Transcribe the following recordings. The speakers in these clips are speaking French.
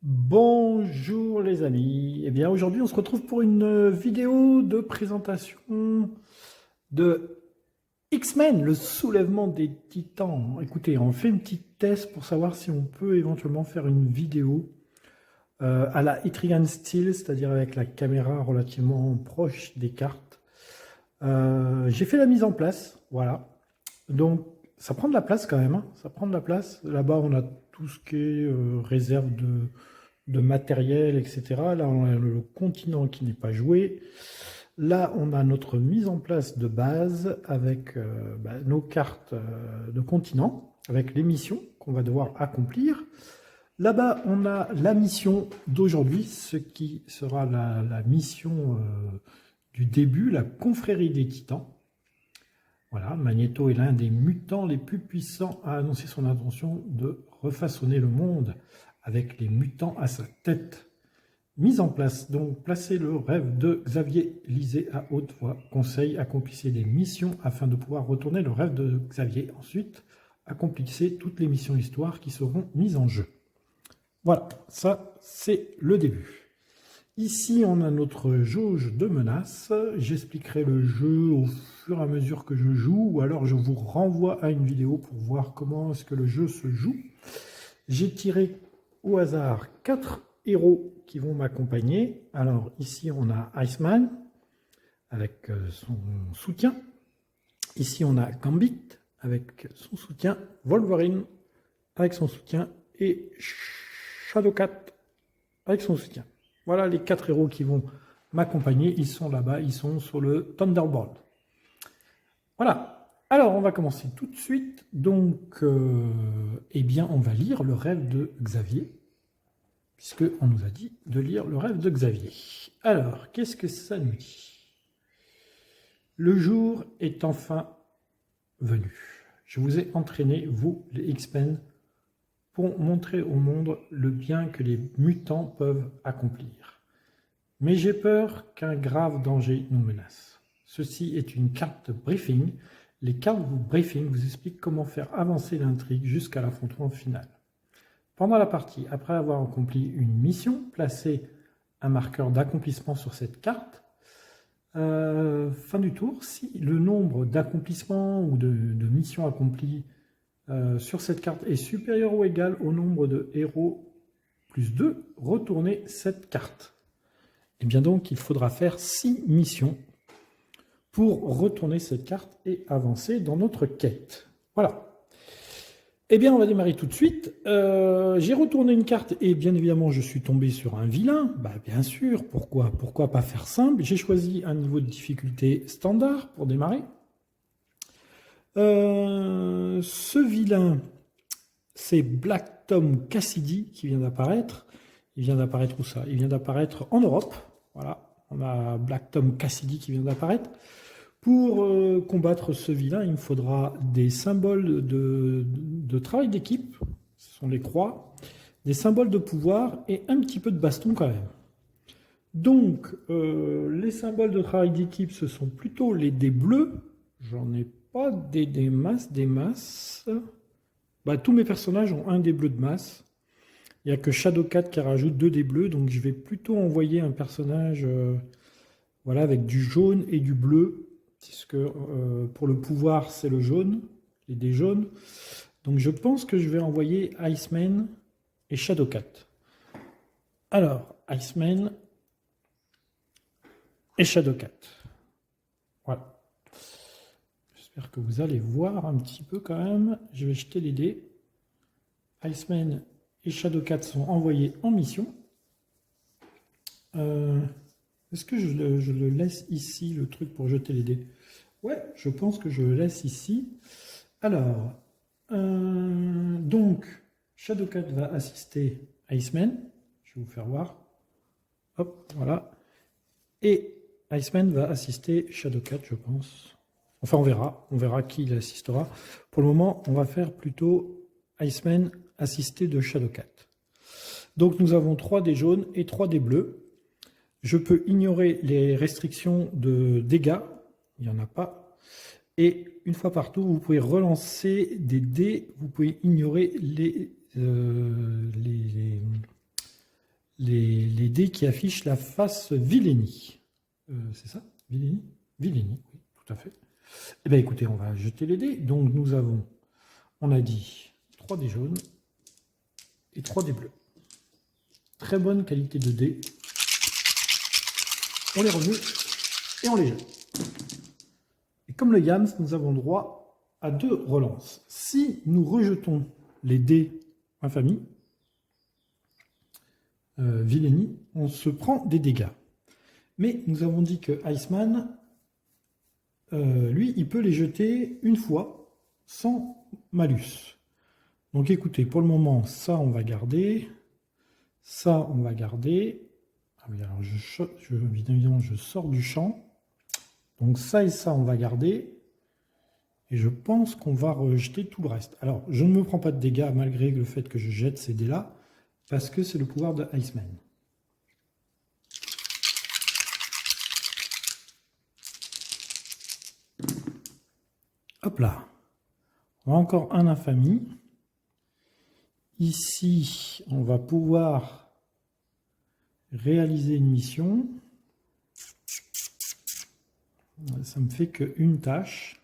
Bonjour les amis, eh bien aujourd'hui on se retrouve pour une vidéo de présentation de X-Men, le soulèvement des titans. Écoutez, on fait une petite test pour savoir si on peut éventuellement faire une vidéo à la Etrigan Style, c'est-à-dire avec la caméra relativement proche des cartes. J'ai fait la mise en place, voilà. Donc ça prend de la place quand même, hein. Ça prend de la place. Là-bas on a tout ce qui est réserve de matériel, etc. Là, on a le continent qui n'est pas joué. Là, on a notre mise en place de base avec nos cartes de continent, avec les missions qu'on va devoir accomplir. Là-bas, on a la mission d'aujourd'hui, ce qui sera la mission du début, la confrérie des titans. Voilà, Magneto est l'un des mutants les plus puissants à annoncer son intention de refaçonner le monde avec les mutants à sa tête. Mise en place, donc placez le rêve de Xavier, lisez à haute voix, conseil, accomplissez des missions afin de pouvoir retourner le rêve de Xavier. Ensuite, accomplissez toutes les missions histoire qui seront mises en jeu. Voilà, ça c'est le début. Ici, on a notre jauge de menaces. J'expliquerai le jeu au fur et à mesure que je joue, ou alors je vous renvoie à une vidéo pour voir comment est-ce que le jeu se joue. J'ai tiré au hasard 4 héros qui vont m'accompagner. Alors ici, on a Iceman avec son soutien. Ici, on a Gambit avec son soutien. Wolverine avec son soutien. Et Shadowcat avec son soutien. Voilà les 4 héros qui vont m'accompagner. Ils sont là-bas, ils sont sur le Thunderbolt. Voilà. Alors, on va commencer tout de suite. Donc, eh bien, on va lire le rêve de Xavier, puisqu'on nous a dit de lire le rêve de Xavier. Alors, qu'est-ce que ça nous dit? Le jour est enfin venu. Je vous ai entraîné, vous, les X-Men, pour montrer au monde le bien que les mutants peuvent accomplir. Mais j'ai peur qu'un grave danger nous menace. Ceci est une carte briefing. Les cartes briefing vous expliquent comment faire avancer l'intrigue jusqu'à l'affrontement final. Pendant la partie, après avoir accompli une mission, placez un marqueur d'accomplissement sur cette carte. Fin du tour, si le nombre d'accomplissements ou de missions accomplies sur cette carte est supérieur ou égal au nombre de héros plus 2, retournez cette carte. Et bien donc, il faudra faire 6 missions pour retourner cette carte et avancer dans notre quête. Voilà. Eh bien, on va démarrer tout de suite. J'ai retourné une carte et bien évidemment, je suis tombé sur un vilain. Bah, bien sûr, pourquoi pas faire simple? J'ai choisi un niveau de difficulté standard pour démarrer. Ce vilain, c'est Black Tom Cassidy qui vient d'apparaître. Il vient d'apparaître où ça? Il vient d'apparaître en Europe. Voilà, on a Black Tom Cassidy qui vient d'apparaître. Pour combattre ce vilain, il me faudra des symboles de travail d'équipe, ce sont les croix, des symboles de pouvoir et un petit peu de baston quand même. Donc, les symboles de travail d'équipe, ce sont plutôt les dés bleus. J'en ai pas des masses. Bah, tous mes personnages ont un dé bleu de masse. Il n'y a que Shadowcat qui rajoute 2 dés bleus, donc je vais plutôt envoyer un personnage voilà, avec du jaune et du bleu, puisque pour le pouvoir, c'est le jaune, les dés jaunes. Donc je pense que je vais envoyer Iceman et Shadowcat. Alors, Iceman et Shadowcat. Voilà. J'espère que vous allez voir un petit peu quand même. Je vais jeter les dés. Iceman et Shadowcat sont envoyés en mission. Est-ce que je le laisse ici, le truc pour jeter les dés? Ouais, je pense que je le laisse ici. Alors, donc, Shadowcat va assister Iceman. Je vais vous faire voir. Hop, voilà. Et Iceman va assister Shadowcat, je pense. Enfin, on verra qui il assistera. Pour le moment, on va faire plutôt Iceman assisté de Shadowcat. Donc, nous avons 3 dés jaunes et 3 dés bleus. Je peux ignorer les restrictions de dégâts, il n'y en a pas. Et une fois par tour, vous pouvez relancer des dés, vous pouvez ignorer les dés qui affichent la face Villénie. C'est ça? Villénie? Villénie, oui, tout à fait. Eh bien écoutez, on va jeter les dés. Donc nous avons, on a dit, 3 dés jaunes et 3 dés bleus. Très bonne qualité de dés. On les remue et on les jette. Et comme le Yams, nous avons droit à 2 relances. Si nous rejetons les dés infamie, Villénie, on se prend des dégâts. Mais nous avons dit que Iceman, lui, il peut les jeter une fois sans malus. Donc écoutez, pour le moment, ça on va garder. Ça on va garder. Ah oui, alors évidemment, je sors du champ. Donc ça et ça on va garder. Et je pense qu'on va rejeter tout le reste. Alors, je ne me prends pas de dégâts malgré le fait que je jette ces dés-là, parce que c'est le pouvoir de Iceman. Hop là. On a encore un infamie. Ici, on va pouvoir réaliser une mission. Ça me fait qu'une tâche.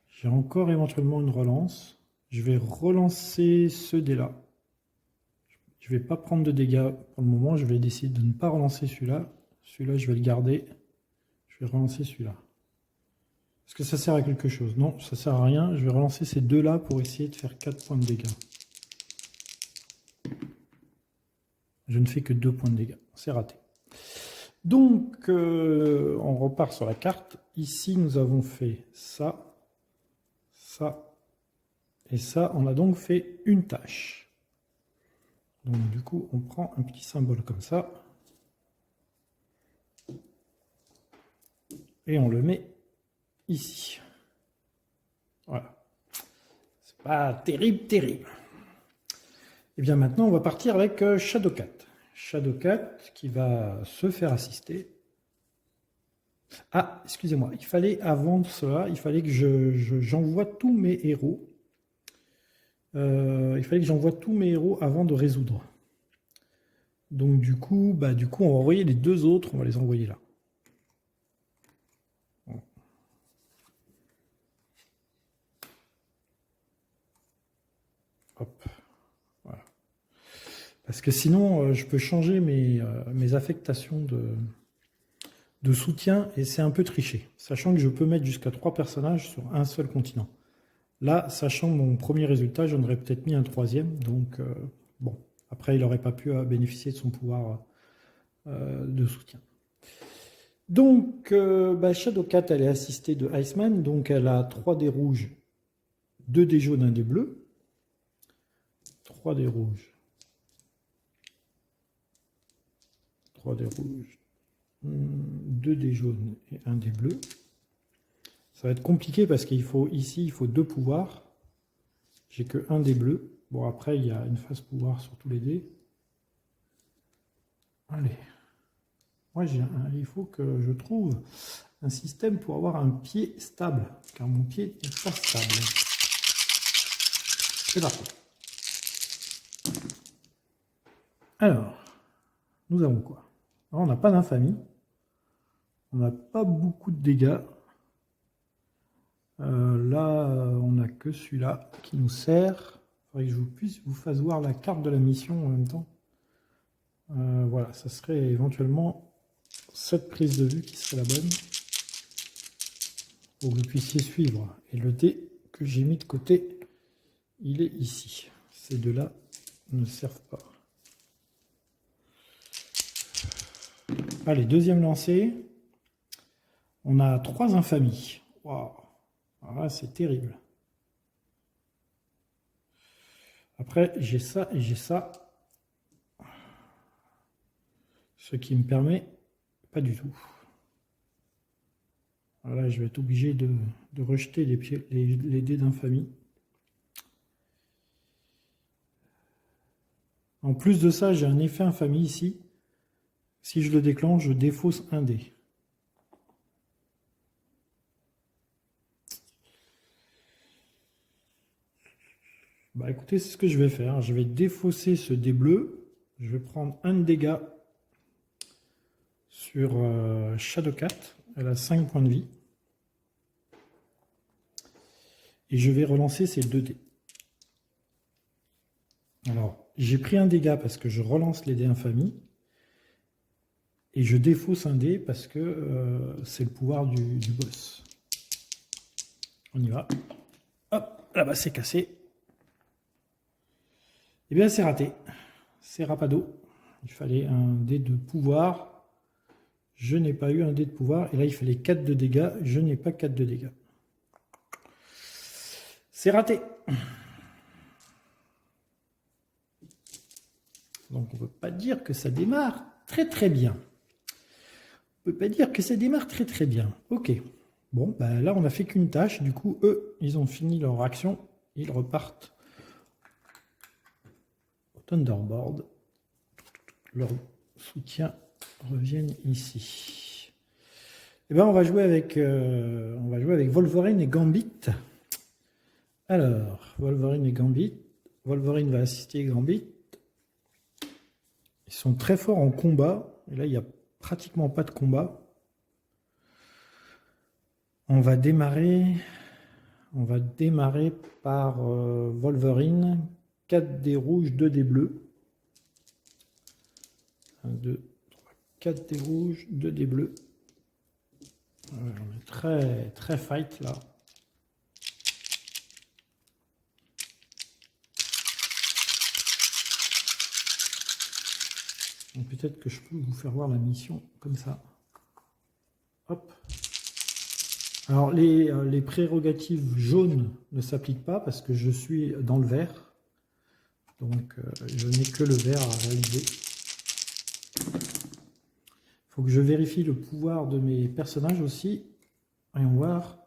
J'ai encore éventuellement une relance. Je vais relancer ce dé-là. Je ne vais pas prendre de dégâts pour le moment. Je vais décider de ne pas relancer celui-là. Celui-là, je vais le garder. Je vais relancer celui-là. Est-ce que ça sert à quelque chose? Non, ça ne sert à rien. Je vais relancer ces deux-là pour essayer de faire 4 points de dégâts. Je ne fais que 2 points de dégâts. C'est raté. Donc, on repart sur la carte. Ici, nous avons fait ça, ça et ça. On a donc fait une tâche. Donc, du coup, on prend un petit symbole comme ça. Et on le met ici. Voilà. C'est pas terrible, terrible. Et bien maintenant, on va partir avec Shadowcat. Shadowcat qui va se faire assister. Ah, excusez-moi, il fallait, avant cela, il fallait que j'envoie tous mes héros. Il fallait que j'envoie tous mes héros avant de résoudre. Donc du coup, on va envoyer les 2 autres, on va les envoyer là. Hop. Voilà. Parce que sinon, je peux changer mes affectations de soutien et c'est un peu triché. Sachant que je peux mettre jusqu'à 3 personnages sur un seul continent. Là, sachant mon premier résultat, j'en aurais peut-être mis un 3e. Donc, bon. Après, il n'aurait pas pu bénéficier de son pouvoir de soutien. Donc, Shadowcat, elle est assistée de Iceman. Donc, elle a 3 dés rouges, 2 dés jaunes, 1 dé bleu. 3 dés rouges. 3 dés rouges. 2 dés jaunes et 1 dé bleu. Ça va être compliqué parce qu'il faut ici, il faut 2 pouvoirs. J'ai que 1 dé bleu. Bon, après, il y a une phase pouvoir sur tous les dés. Allez. Moi, il faut que je trouve un système pour avoir un pied stable. Car mon pied n'est pas stable. C'est parti. Alors, nous avons quoi? Alors, on n'a pas d'infamie. On n'a pas beaucoup de dégâts. Là, on n'a que celui-là qui nous sert. Il faudrait que je vous fasse voir la carte de la mission en même temps. Voilà, ça serait éventuellement cette prise de vue qui serait la bonne. Pour que vous puissiez suivre. Et le dé que j'ai mis de côté, il est ici. Ces deux-là ne servent pas. Allez, deuxième lancé. On a 3 infamies. Waouh! Alors là, c'est terrible. Après, j'ai ça et j'ai ça. Ce qui me permet pas du tout. Alors là, je vais être obligé de rejeter les dés d'infamie. En plus de ça, j'ai un effet infamie ici. Si je le déclenche, je défausse un dé. Bah écoutez, c'est ce que je vais faire. Je vais défausser ce dé bleu. Je vais prendre un de dégâts sur Shadowcat. Elle a 5 points de vie. Et je vais relancer ces 2 dés. Alors, j'ai pris un dégât parce que je relance les dés infamie. Et je défausse un dé parce que c'est le pouvoir du boss. On y va. Hop, là-bas c'est cassé. Eh bien c'est raté. C'est rapado. Il fallait un dé de pouvoir. Je n'ai pas eu un dé de pouvoir. Et là il fallait 4 de dégâts. Je n'ai pas 4 de dégâts. C'est raté. Donc on ne peut pas dire que ça démarre très très bien. On ne peut pas dire que ça démarre très très bien. Ok. Bon, bah là on a fait qu'une tâche. Du coup, eux, ils ont fini leur action. Ils repartent au Thunderboard. Leur soutien reviennent ici. Et ben on va jouer avec Wolverine et Gambit. Alors, Wolverine et Gambit. Wolverine va assister Gambit. Ils sont très forts en combat. Et là, il n'y a pratiquement pas de combat. On va démarrer par Wolverine. 4 dés rouges, 2 dés bleus. 1, 2, 3, 4 dés rouges, 2 dés bleus. On est très, très fight là. Peut-être que je peux vous faire voir la mission comme ça. Hop. Alors les prérogatives jaunes ne s'appliquent pas parce que je suis dans le vert. Donc je n'ai que le vert à réaliser. Il faut que je vérifie le pouvoir de mes personnages aussi. Voyons voir.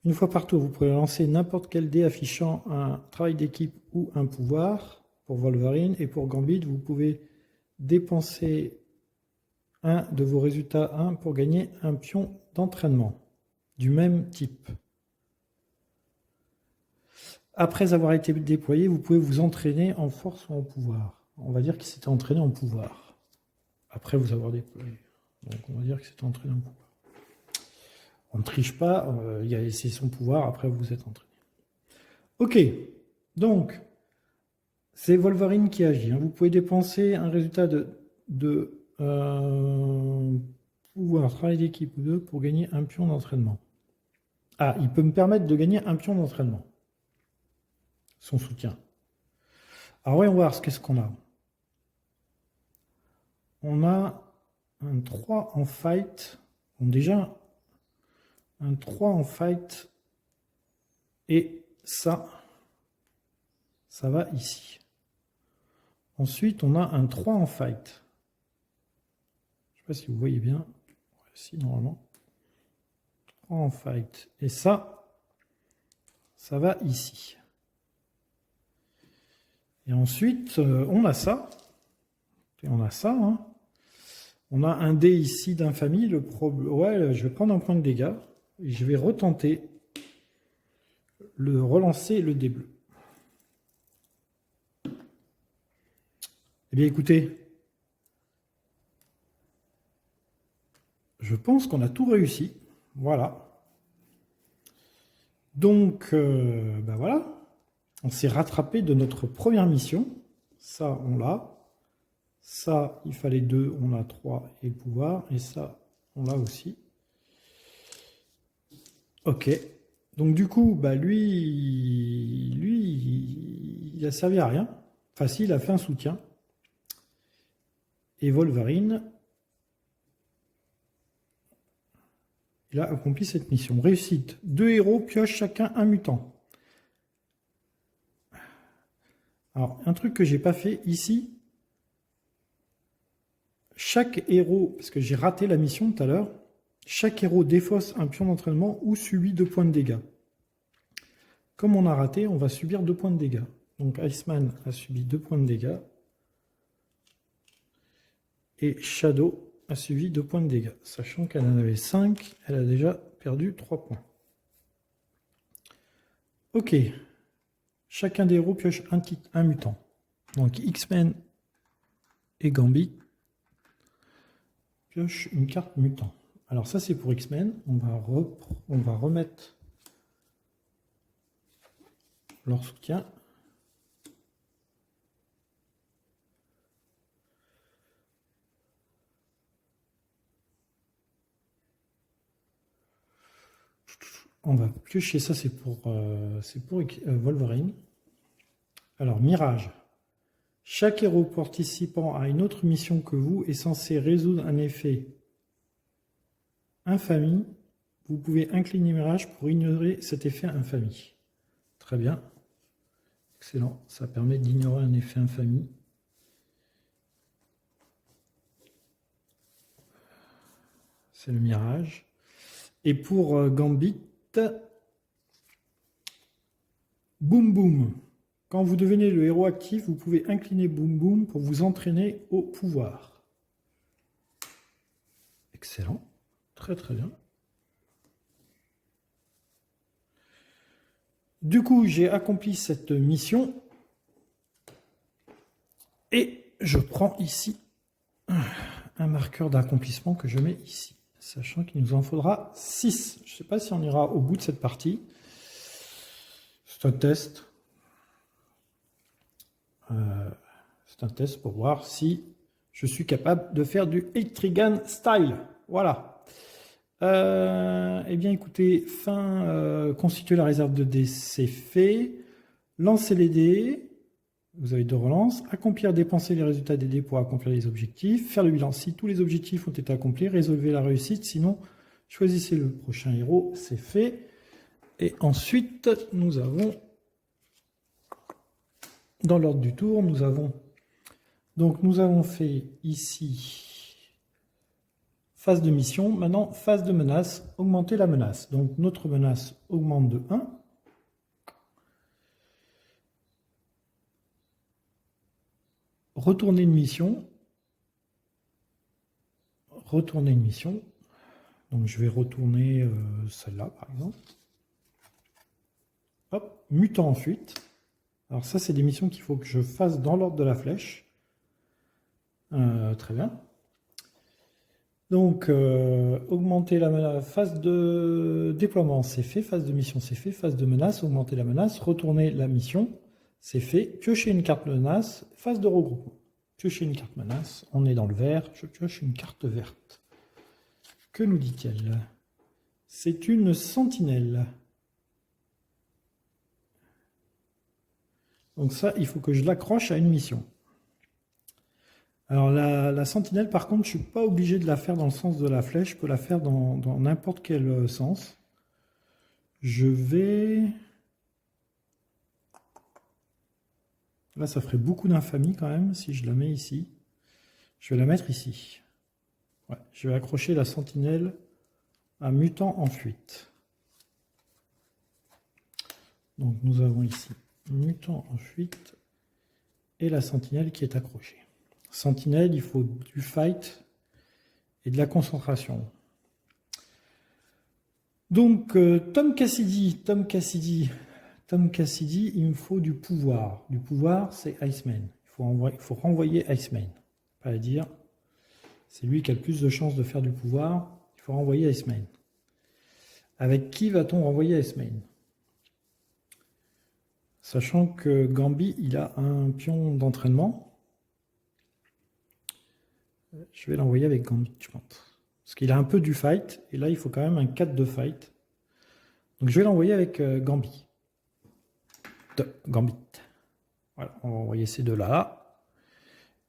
Une fois par tour, vous pouvez lancer n'importe quel dé affichant un travail d'équipe ou un pouvoir pour Wolverine. Et pour Gambit, vous pouvez dépenser un de vos résultats 1 pour gagner un pion d'entraînement du même type. Après avoir été déployé, vous pouvez vous entraîner en force ou en pouvoir. On va dire qu'il s'était entraîné en pouvoir. Après vous avoir déployé. Donc on va dire qu'il s'était entraîné en pouvoir. On ne triche pas, c'est son pouvoir, après vous êtes entraîné. Ok, donc c'est Wolverine qui agit. Vous pouvez dépenser un résultat de pouvoir, travail d'équipe ou 2 pour gagner un pion d'entraînement. Ah, il peut me permettre de gagner un pion d'entraînement. Son soutien. Alors voyons voir qu'est-ce qu'on a. On a un 3 en fight. Bon, déjà, un 3 en fight. Et ça va ici. Ensuite, on a un 3 en fight. Je ne sais pas si vous voyez bien. Si, normalement. 3 en fight. Et ça va ici. Et ensuite, on a ça. Et on a ça. Hein. On a un dé ici d'infamie. Ouais, je vais prendre un point de dégâts. Et je vais retenter relancer le dé bleu. Eh bien, écoutez. Je pense qu'on a tout réussi. Voilà. Donc, ben voilà. On s'est rattrapé de notre première mission. Ça, on l'a. Ça, il fallait 2, on a 3 et le pouvoir. Et ça, on l'a aussi. Ok. Donc du coup, bah lui, il a servi à rien. Enfin si, il a fait un soutien. Et Wolverine, il a accompli cette mission. Réussite. 2 héros piochent chacun un mutant. Alors, un truc que j'ai pas fait ici. Chaque héros, parce que j'ai raté la mission tout à l'heure, chaque héros défausse un pion d'entraînement ou subit 2 points de dégâts. Comme on a raté, on va subir 2 points de dégâts. Donc Iceman a subi 2 points de dégâts. Et Shadow a subi 2 points de dégâts. Sachant qu'elle en avait 5, elle a déjà perdu 3 points. Ok. Chacun des héros pioche un mutant. Donc X-Men et Gambit pioche une carte mutant. Alors ça c'est pour X-Men. On va remettre leur soutien. On va piocher ça, c'est pour Wolverine. Alors, Mirage. Chaque héros participant à une autre mission que vous est censé résoudre un effet infamie. Vous pouvez incliner Mirage pour ignorer cet effet infamie. Très bien. Excellent. Ça permet d'ignorer un effet infamie. C'est le Mirage. Et pour Gambit, Boum Boum. Quand vous devenez le héros actif, vous pouvez incliner Boum Boum pour vous entraîner au pouvoir. Excellent. Très très bien. Du coup, j'ai accompli cette mission. Et je prends ici un marqueur d'accomplissement que je mets ici. Sachant qu'il nous en faudra 6. Je ne sais pas si on ira au bout de cette partie. C'est un test. C'est un test pour voir si je suis capable de faire du Etrigan style. Voilà. Eh bien, écoutez, constituer la réserve de dés, c'est fait. Lancer les dés. Vous avez 2 relances. Accomplir, dépenser les résultats des dés pour accomplir les objectifs. Faire le bilan si tous les objectifs ont été accomplis. Résolvez la réussite. Sinon, choisissez le prochain héros. C'est fait. Et ensuite, nous avons, dans l'ordre du tour, nous avons fait ici phase de mission. Maintenant, phase de menace. Augmenter la menace. Donc, notre menace augmente de 1. Retourner une mission. Retourner une mission. Donc je vais retourner celle-là par exemple. Hop, mutant en fuite. Alors ça c'est des missions qu'il faut que je fasse dans l'ordre de la flèche. Très bien. Donc augmenter la phase de déploiement c'est fait, phase de mission c'est fait, phase de menace, augmenter la menace, retourner la mission, c'est fait, piocher une carte menace, phase de regroupement. Piocher une carte menace, on est dans le vert, je pioche une carte verte. Que nous dit-elle? C'est une sentinelle. Donc ça, il faut que je l'accroche à une mission. Alors la sentinelle, par contre, je ne suis pas obligé de la faire dans le sens de la flèche, je peux la faire dans n'importe quel sens. Je vais... Là, ça ferait beaucoup d'infamie quand même si je la mets ici. Je vais la mettre ici. Ouais, je vais accrocher la sentinelle à mutant en fuite. Donc nous avons ici mutant en fuite et la sentinelle qui est accrochée. Sentinelle, il faut du fight et de la concentration. Donc Tom Cassidy, il me faut du pouvoir. Du pouvoir, c'est Iceman. Il faut renvoyer Iceman. Pas à dire, c'est lui qui a le plus de chances de faire du pouvoir. Il faut renvoyer Iceman. Avec qui va-t-on renvoyer Iceman? Sachant que Gambit, il a un pion d'entraînement. Je vais l'envoyer avec Gambit, je pense. Parce qu'il a un peu du fight. Et là, il faut quand même un 4 de fight. Donc je vais l'envoyer avec Gambit. Gambit. Voilà, on va envoyer ces deux-là.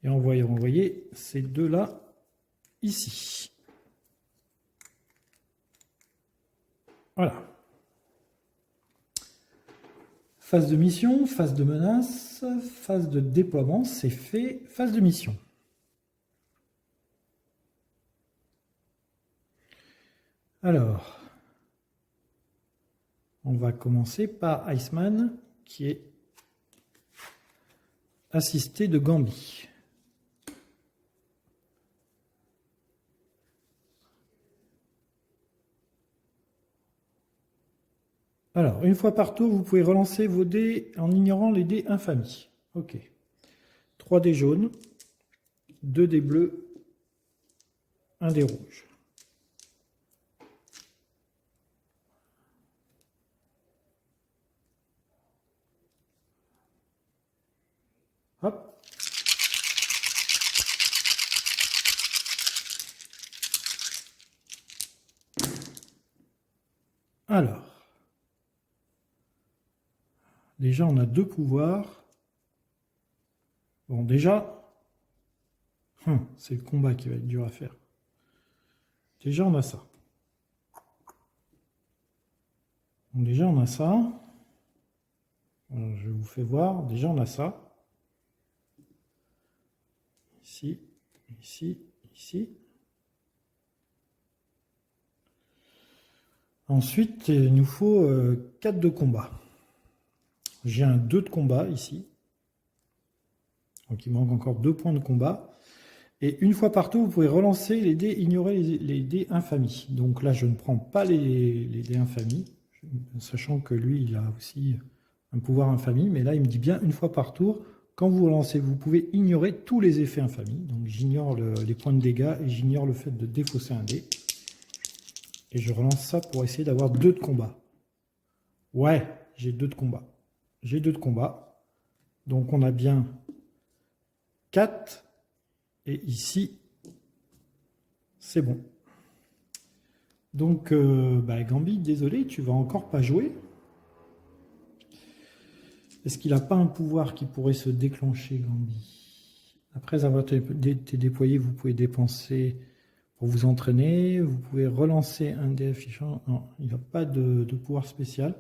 Et on va envoyer ces deux-là ici. Voilà. Phase de mission, phase de menace, phase de déploiement, c'est fait. Phase de mission. Alors, on va commencer par Iceman, qui est assisté de Gambit. Alors, une fois par tour, vous pouvez relancer vos dés en ignorant les dés infamie. Ok. 3 dés jaunes, 2 dés bleus, 1 dé rouge. Hop. Alors, déjà on a 2 pouvoirs. Bon, déjà, c'est le combat qui va être dur à faire. Déjà on a ça. Donc déjà on a ça. Alors, je vous fais voir. Déjà on a ça. Ici, ici, ici. Ensuite, il nous faut 4 de combat. J'ai un 2 de combat ici. Donc il manque encore 2 points de combat. Et une fois par tour, vous pouvez relancer les dés, ignorer les dés infamie. Donc là, je ne prends pas les dés infamie, sachant que lui, il a aussi un pouvoir infamie. Mais là, il me dit bien, une fois par tour, quand vous relancez, vous pouvez ignorer tous les effets infamie. Donc j'ignore les points de dégâts et j'ignore le fait de défausser un dé. Et je relance ça pour essayer d'avoir 2 de combat. Ouais, j'ai 2 de combat. J'ai 2 de combat. Donc on a bien 4. Et ici, c'est bon. Donc, Gambi, désolé, tu vas encore pas jouer. Est-ce qu'il n'a pas un pouvoir qui pourrait se déclencher, Gambi? Après avoir été déployé, vous pouvez dépenser pour vous entraîner. Vous pouvez relancer un dé affichant. Non, il n'a pas de pouvoir spécial.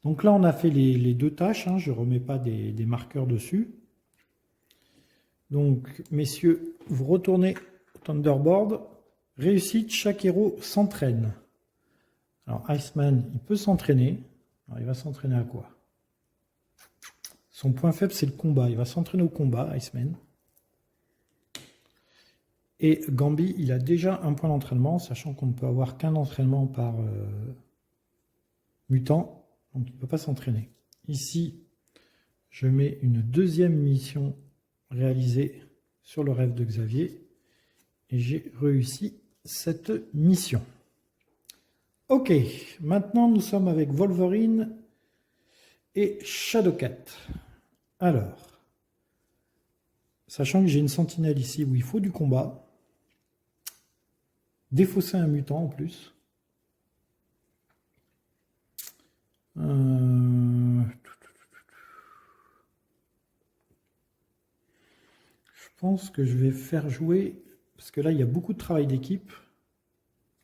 Donc là, on a fait les 2 tâches. Hein, je ne remets pas des marqueurs dessus. Donc, messieurs, vous retournez au Thunderboard. Réussite, chaque héros s'entraîne. Alors, Iceman, il peut s'entraîner. Alors, il va s'entraîner à quoi? Son point faible, c'est le combat. Il va s'entraîner au combat, Iceman. Et Gambi, il a déjà un point d'entraînement, sachant qu'on ne peut avoir qu'un entraînement par mutant. Donc, il ne peut pas s'entraîner. Ici, je mets une 2e mission réalisé sur le rêve de Xavier et j'ai réussi cette mission. Ok, maintenant nous sommes avec Wolverine et Shadowcat. Alors, sachant que j'ai une sentinelle ici où il faut du combat, défausser un mutant en plus. Je pense que je vais faire jouer, parce que là il y a beaucoup de travail d'équipe.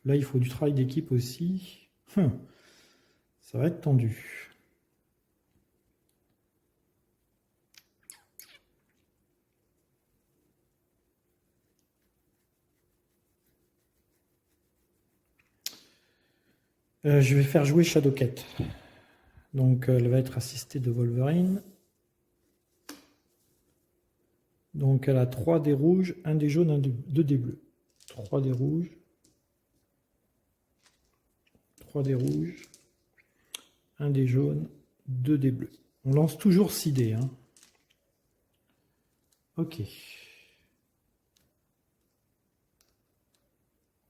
Là il faut du travail d'équipe aussi. Ça va être tendu. Je vais faire jouer Shadowcat. Donc elle va être assistée de Wolverine. Donc elle a 3 dés rouges, 1 dé jaune, 2 dés bleus. 3 dés rouges. 3 dés rouges. 1 dé jaune, 2 dés bleus. On lance toujours 6 dés. Hein. Ok.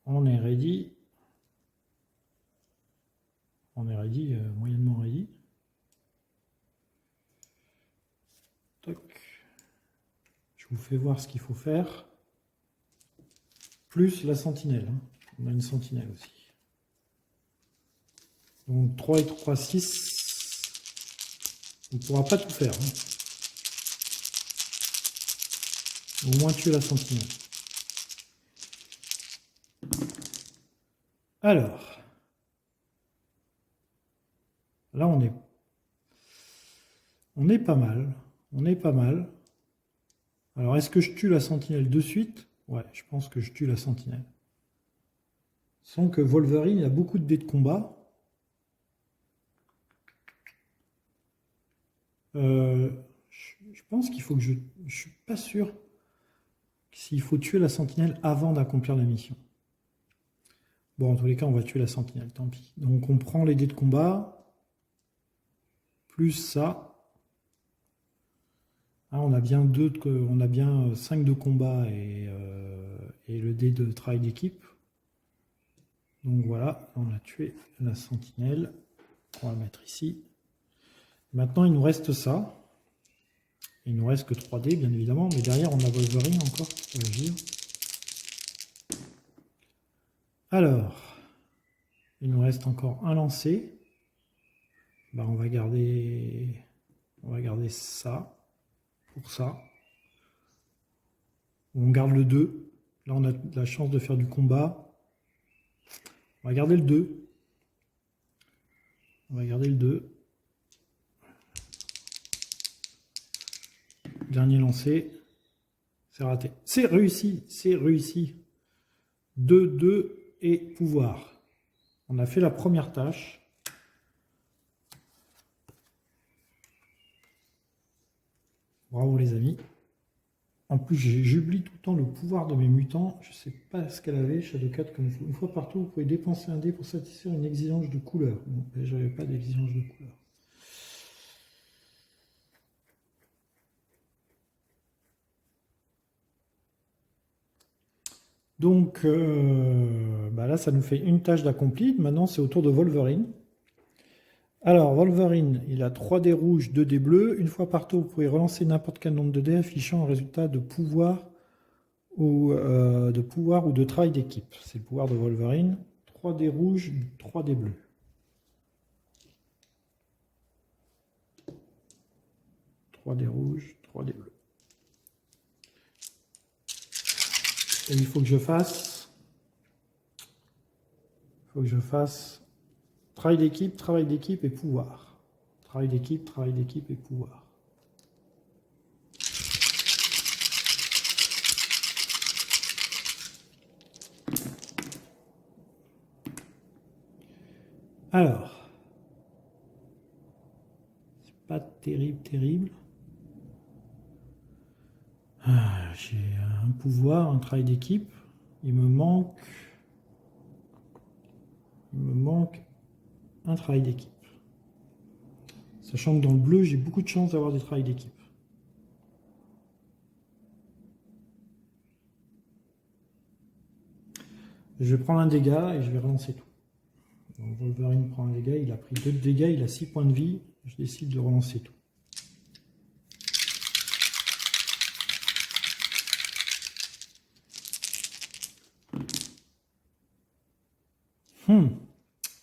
On est ready. On est ready, moyennement ready. Toc. Je vous fais voir ce qu'il faut faire. Plus la sentinelle. Hein. On a une sentinelle aussi. Donc 3 et 3, 6. On ne pourra pas tout faire. Hein. Au moins tuer la sentinelle. Alors. Là, on est pas mal. On est pas mal. Alors, est-ce que je tue la sentinelle de suite? Ouais, je pense que je tue la sentinelle. Sans que Wolverine a beaucoup de dés de combat. Je pense qu'il faut que je suis pas sûr s'il faut tuer la sentinelle avant d'accomplir la mission. Bon, en tous les cas, on va tuer la sentinelle, tant pis. Donc, on prend les dés de combat. Plus ça. Hein, on a bien on a bien 5 de combat et le dé de travail d'équipe. Donc voilà, on a tué la sentinelle. On va le mettre ici. Maintenant, il nous reste ça. Il nous reste que 3D, bien évidemment, mais derrière, on a Wolverine encore qui peut agir. Alors, il nous reste encore un lancer. Ben, on va garder ça pour ça. On garde le 2. Là, on a la chance de faire du combat. On va garder le 2. On va garder le 2. Dernier lancé. C'est raté. C'est réussi. C'est réussi. 2, 2 et pouvoir. On a fait la première tâche. Bravo les amis. En plus, j'oublie tout le temps le pouvoir de mes mutants. Je ne sais pas ce qu'elle avait, Shadowcat, comme une fois partout, vous pouvez dépenser un dé pour satisfaire une exigence de couleur. Bon, j'avais pas d'exigence de couleur. Donc bah là, ça nous fait une tâche d'accompli. Maintenant, c'est au tour de Wolverine. Alors, Wolverine, il a 3 dés rouges, 2 dés bleus. Une fois par tour, vous pouvez relancer n'importe quel nombre de dés affichant un résultat de pouvoir ou de travail d'équipe. C'est le pouvoir de Wolverine. 3 dés rouges, 3 dés bleus. Trois dés rouges, 3 dés bleus. Et il faut que je fasse... travail d'équipe et pouvoir. Travail d'équipe et pouvoir. Alors, c'est pas terrible. Ah, j'ai un pouvoir, un travail d'équipe. Il me manque un travail d'équipe. Sachant que dans le bleu, j'ai beaucoup de chance d'avoir des travails d'équipe. Je vais prendre un dégât et je vais relancer tout. Donc Wolverine prend un dégât, il a pris 2 dégâts, il a 6 points de vie. Je décide de relancer tout.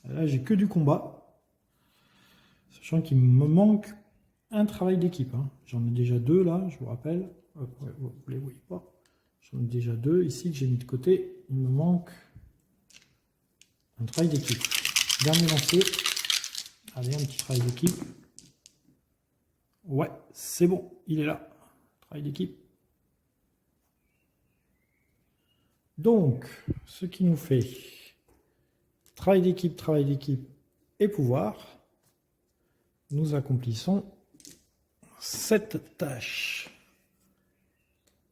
Là, j'ai que du combat. Sachant qu'il me manque un travail d'équipe. Hein. J'en ai déjà 2 là, je vous rappelle. Vous ne les voyez pas. J'en ai déjà 2 ici que j'ai mis de côté. Il me manque un travail d'équipe. Dernier lancé. Allez, un petit travail d'équipe. Ouais, c'est bon, il est là. Travail d'équipe. Donc, ce qui nous fait travail d'équipe et pouvoir. Nous accomplissons cette tâche.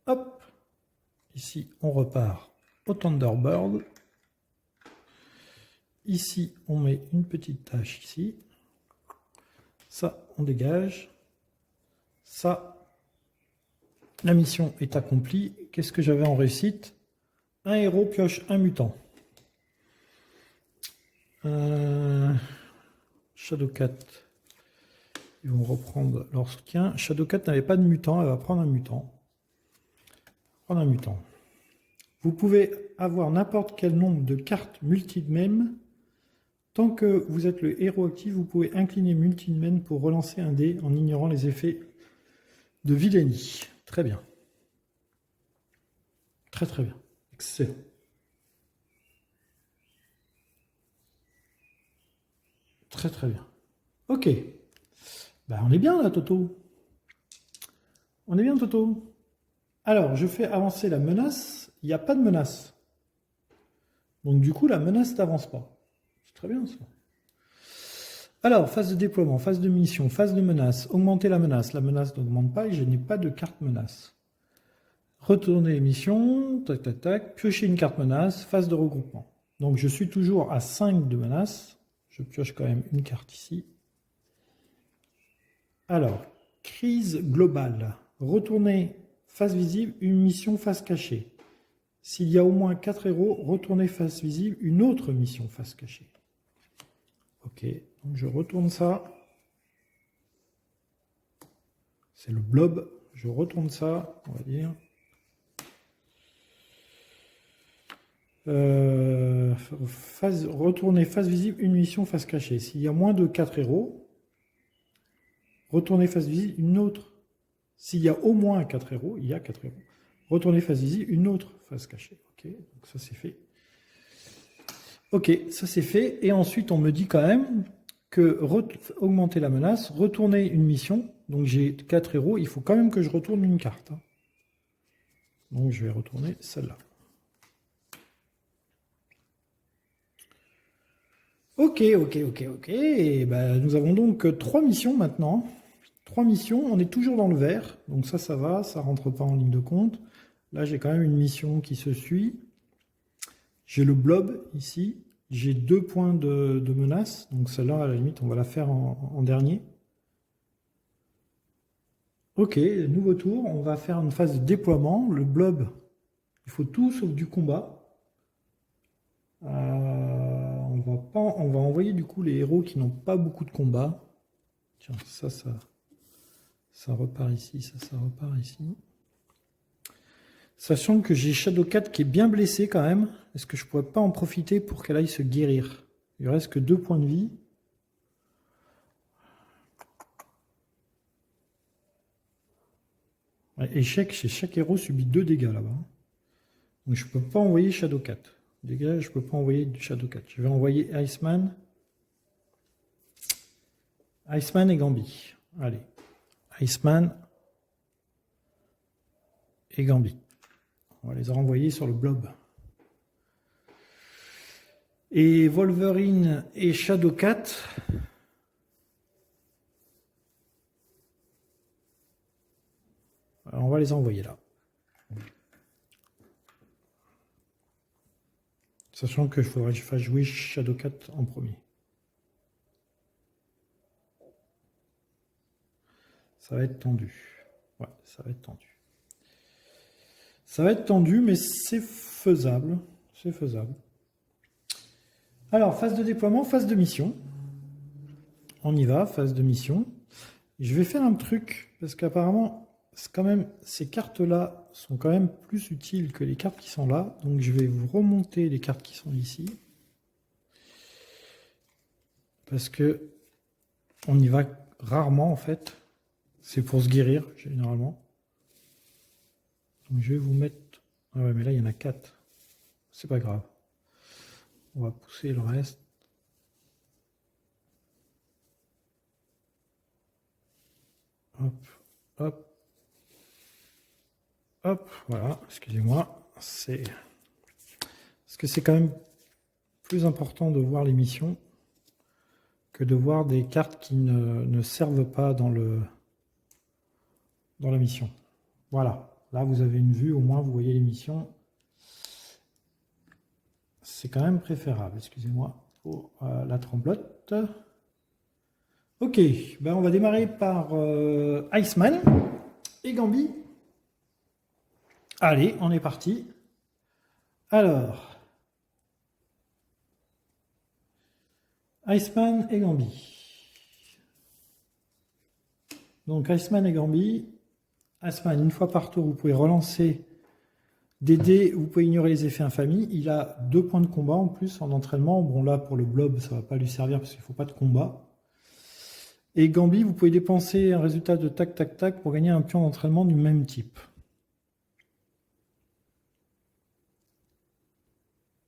Hop. Ici, on repart au Thunderbird. Ici, on met une petite tâche ici. Ça, on dégage. Ça, la mission est accomplie. Qu'est-ce que j'avais en réussite? Un héros pioche un mutant. Shadowcat. Ils vont reprendre leur soutien. Shadowcat n'avait pas de mutant. Elle va prendre un mutant. Vous pouvez avoir n'importe quel nombre de cartes multi-même. Tant que vous êtes le héros actif, vous pouvez incliner multi-men pour relancer un dé en ignorant les effets de Villainy. Très bien. Très bien. Excellent. Très bien. Ok. Ben, on est bien là, Toto. On est bien, Toto. Alors, je fais avancer la menace. Il n'y a pas de menace. Donc, du coup, la menace n'avance pas. C'est très bien, ça. Alors, phase de déploiement, phase de mission, phase de menace. Augmenter la menace. La menace n'augmente pas et je n'ai pas de carte menace. Retourner les missions. Tac, tac, tac. Piocher une carte menace. Phase de regroupement. Donc, je suis toujours à 5 de menace. Je pioche quand même une carte ici. Alors, crise globale. retournez face visible une mission face cachée. S'il y a au moins 4 héros, retournez face visible une autre mission face cachée. Ok, donc je retourne ça. C'est le blob. Je retourne ça, on va dire. Retournez face visible une mission face cachée. S'il y a moins de 4 héros, retournez face visible une autre. S'il y a au moins 4 héros, il y a 4 héros. Retournez face visible une autre face cachée. Ok, donc ça c'est fait. Ok, ça c'est fait. Et ensuite on me dit quand même que augmenter la menace, retourner une mission. Donc j'ai 4 héros, il faut quand même que je retourne une carte. Donc je vais retourner celle-là. Ok. Et ben, nous avons donc 3 missions maintenant. 3 missions, on est toujours dans le vert. Donc ça va, ça rentre pas en ligne de compte. Là, j'ai quand même une mission qui se suit. J'ai le blob ici. J'ai 2 points de menace. Donc celle-là, à la limite, on va la faire en dernier. Ok, nouveau tour. On va faire une phase de déploiement. Le blob, il faut tout sauf du combat. On va envoyer du coup les héros qui n'ont pas beaucoup de combats. Tiens, ça repart ici, ça repart ici. Sachant que j'ai Shadowcat qui est bien blessé quand même. Est-ce que je pourrais pas en profiter pour qu'elle aille se guérir? Il reste que 2 points de vie. Ouais, échec, chaque héros subit 2 dégâts là-bas. Donc je peux pas envoyer Shadowcat. Dégâts, je peux pas envoyer du Shadowcat. Je vais envoyer Iceman. Iceman et Gambi. Allez. Iceman et Gambi. On va les renvoyer sur le blob. Et Wolverine et Shadowcat. Alors on va les envoyer là. Sachant qu'il faudrait que je fasse jouer Shadowcat en premier. Ça va être tendu. Ouais, ça va être tendu. Ça va être tendu, mais c'est faisable. C'est faisable. Alors, phase de déploiement, phase de mission. On y va, phase de mission. Je vais faire un truc, parce qu'apparemment, quand même, ces cartes-là sont quand même plus utiles que les cartes qui sont là. Donc, je vais vous remonter les cartes qui sont ici. Parce que on y va rarement, en fait. C'est pour se guérir, généralement. Donc, je vais vous mettre... Ah ouais, mais là, il y en a 4. C'est pas grave. On va pousser le reste. Hop, hop. Hop, voilà, excusez-moi. C'est... Parce que c'est quand même plus important de voir les missions que de voir des cartes qui ne servent pas dans la mission. Voilà. Là, vous avez une vue, au moins, vous voyez les missions. C'est quand même préférable, excusez-moi, pour la tremblote. Ok, ben on va démarrer par Iceman et Gambi. Allez, on est parti. Alors, Iceman et Gambi. Donc, Iceman et Gambi. Iceman, une fois par tour, vous pouvez relancer des dés, vous pouvez ignorer les effets infamies. Il a 2 points de combat en plus en entraînement. Bon, là, pour le blob, ça ne va pas lui servir parce qu'il ne faut pas de combat. Et Gambi, vous pouvez dépenser un résultat de tac, tac, tac pour gagner un pion d'entraînement du même type.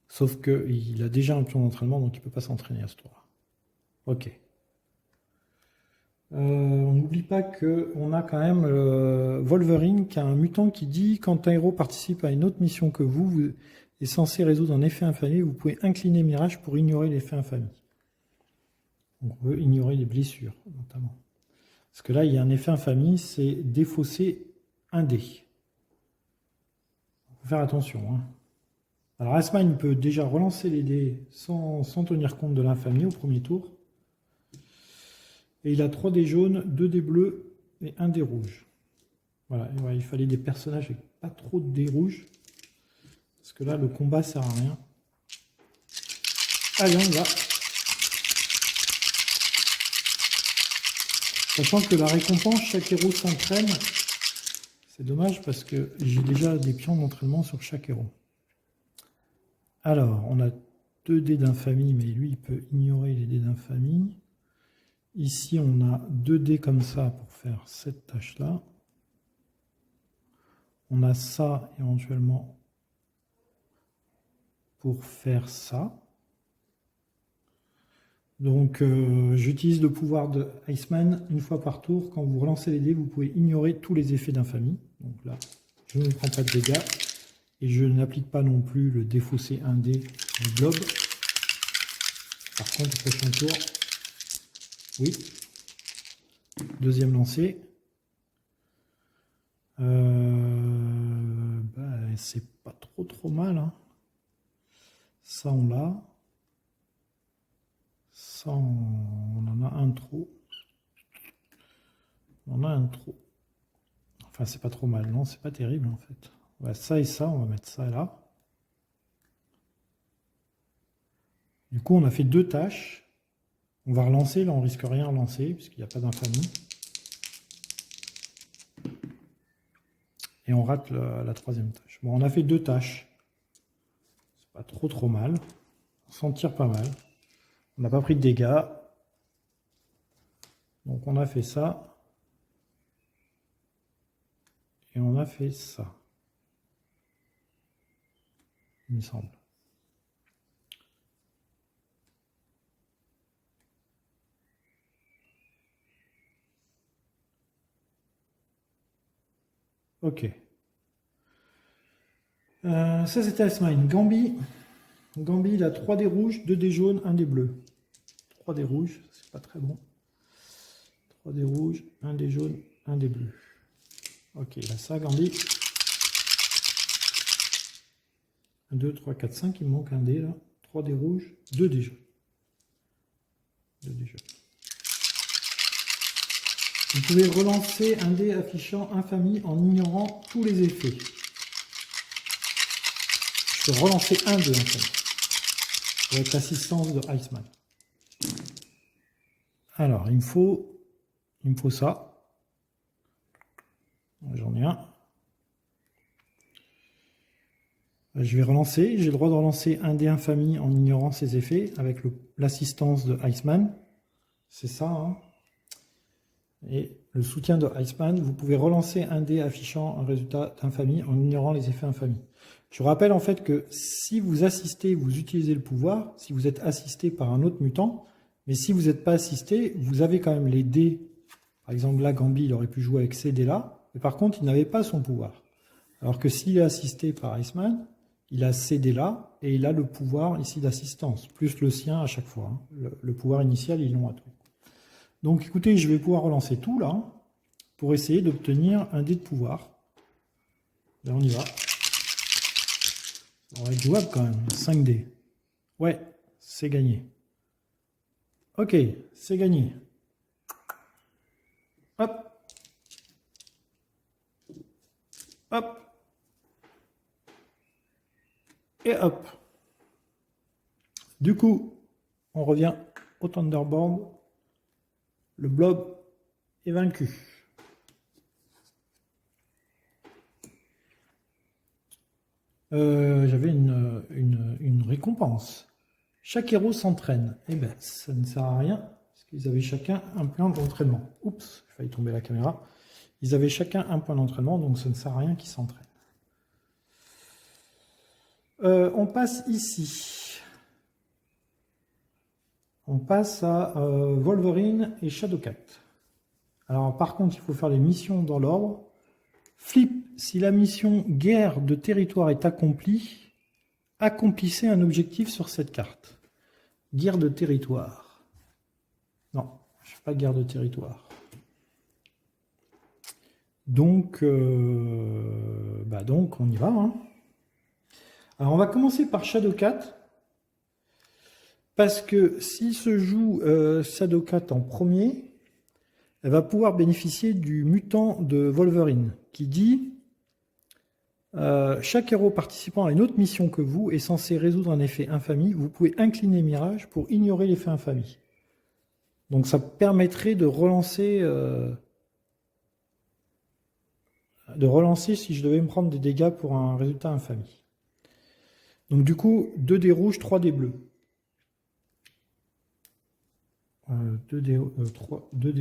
Sauf qu'il a déjà un pion d'entraînement, donc il ne peut pas s'entraîner à ce tour-là. Ok. On n'oublie pas qu'on a quand même Wolverine qui a un mutant qui dit quand un héros participe à une autre mission que vous est censé résoudre un effet infamie, vous pouvez incliner Mirage pour ignorer l'effet infamie. Donc on veut ignorer les blessures notamment. Parce que là il y a un effet infamie, c'est défausser un dé. Il faut faire attention. Hein. Alors Iceman peut déjà relancer les dés sans tenir compte de l'infamie au premier tour. Et il a 3 dés jaunes, 2 dés bleus et 1 dé rouge. Voilà, ouais, il fallait des personnages avec pas trop de dés rouges. Parce que là, le combat sert à rien. Allez, on y va. Sachant que la récompense, chaque héros s'entraîne. C'est dommage parce que j'ai déjà des pions d'entraînement sur chaque héros. Alors, on a 2 dés d'infamie, mais lui, il peut ignorer les dés d'infamie. Ici, on a 2 dés comme ça pour faire cette tâche-là. On a ça, éventuellement, pour faire ça. Donc, j'utilise le pouvoir de Iceman une fois par tour. Quand vous relancez les dés, vous pouvez ignorer tous les effets d'infamie. Donc là, je ne prends pas de dégâts. Et je n'applique pas non plus le défausser 1 dé du blob. Par contre, au prochain tour, oui. Deuxième lancé. C'est pas trop mal. Hein. Ça, on l'a. Ça, on en a un trop. On en a un trop. Enfin, c'est pas trop mal, non, c'est pas terrible en fait. Ouais, ça et ça, on va mettre ça là. Du coup, on a fait 2 tâches. On va relancer, là on risque rien à relancer, puisqu'il n'y a pas d'infamie. Et on rate la 3e tâche. Bon, on a fait 2 tâches. C'est pas trop mal. On s'en tire pas mal. On n'a pas pris de dégâts. Donc on a fait ça. Et on a fait ça. Il me semble. Ok. Ça c'était Iceman. Gambi. Gambi, il a 3 dés rouges, 2 dés jaunes, 1 dé bleu. 3 dés rouges, c'est pas très bon. 3 dés rouges, 1 dé jaune, 1 dé bleu. Ok, il a ça, Gambi. 1, 2, 3, 4, 5, il me manque un dé là. 3 dés rouges, 2 dés jaunes. 2 dés jaunes. Vous pouvez relancer un dé affichant infamie en ignorant tous les effets. Je peux relancer un dé infamie avec l'assistance de Iceman. Alors, il me faut ça. J'en ai un. Je vais relancer. J'ai le droit de relancer un dé infamie en ignorant ses effets avec l'assistance de Iceman. C'est ça. Hein. Et le soutien de Iceman, vous pouvez relancer un dé affichant un résultat d'infamie en ignorant les effets infamie. Je rappelle en fait que si vous assistez, vous utilisez le pouvoir, si vous êtes assisté par un autre mutant, mais si vous n'êtes pas assisté, vous avez quand même les dés. Par exemple, là, Gambi, il aurait pu jouer avec ces dés-là, mais par contre, il n'avait pas son pouvoir. Alors que s'il est assisté par Iceman, il a ces dés-là, et il a le pouvoir ici d'assistance, plus le sien à chaque fois. Hein. Le pouvoir initial, ils l'ont à tout. Donc écoutez, je vais pouvoir relancer tout là, pour essayer d'obtenir un dé de pouvoir. Là, on y va. On va être jouable quand même, 5 dés. Ouais, c'est gagné. Ok, c'est gagné. Hop. Hop. Et hop. Du coup, on revient au Thunderbolt. Le blob est vaincu. J'avais une récompense. Chaque héros s'entraîne. Eh bien, ça ne sert à rien, parce qu'ils avaient chacun un plan d'entraînement. Oups, j'ai failli tomber la caméra. Ils avaient chacun un point d'entraînement, donc ça ne sert à rien qu'ils s'entraînent. On passe ici. On passe à Wolverine et Shadowcat. Alors par contre, il faut faire les missions dans l'ordre. Flip, si la mission guerre de territoire est accomplie, accomplissez un objectif sur cette carte. Guerre de territoire. Non, je ne fais pas guerre de territoire. Donc, donc on y va. Hein. Alors on va commencer par Shadowcat. Parce que s'il se joue Shadowcat en premier, elle va pouvoir bénéficier du mutant de Wolverine, qui dit chaque héros participant à une autre mission que vous est censé résoudre un effet infamie. Vous pouvez incliner Mirage pour ignorer l'effet infamie. Donc ça permettrait de relancer si je devais me prendre des dégâts pour un résultat infamie. Donc du coup, 2 dés rouges, 3 dés bleus. 2 dés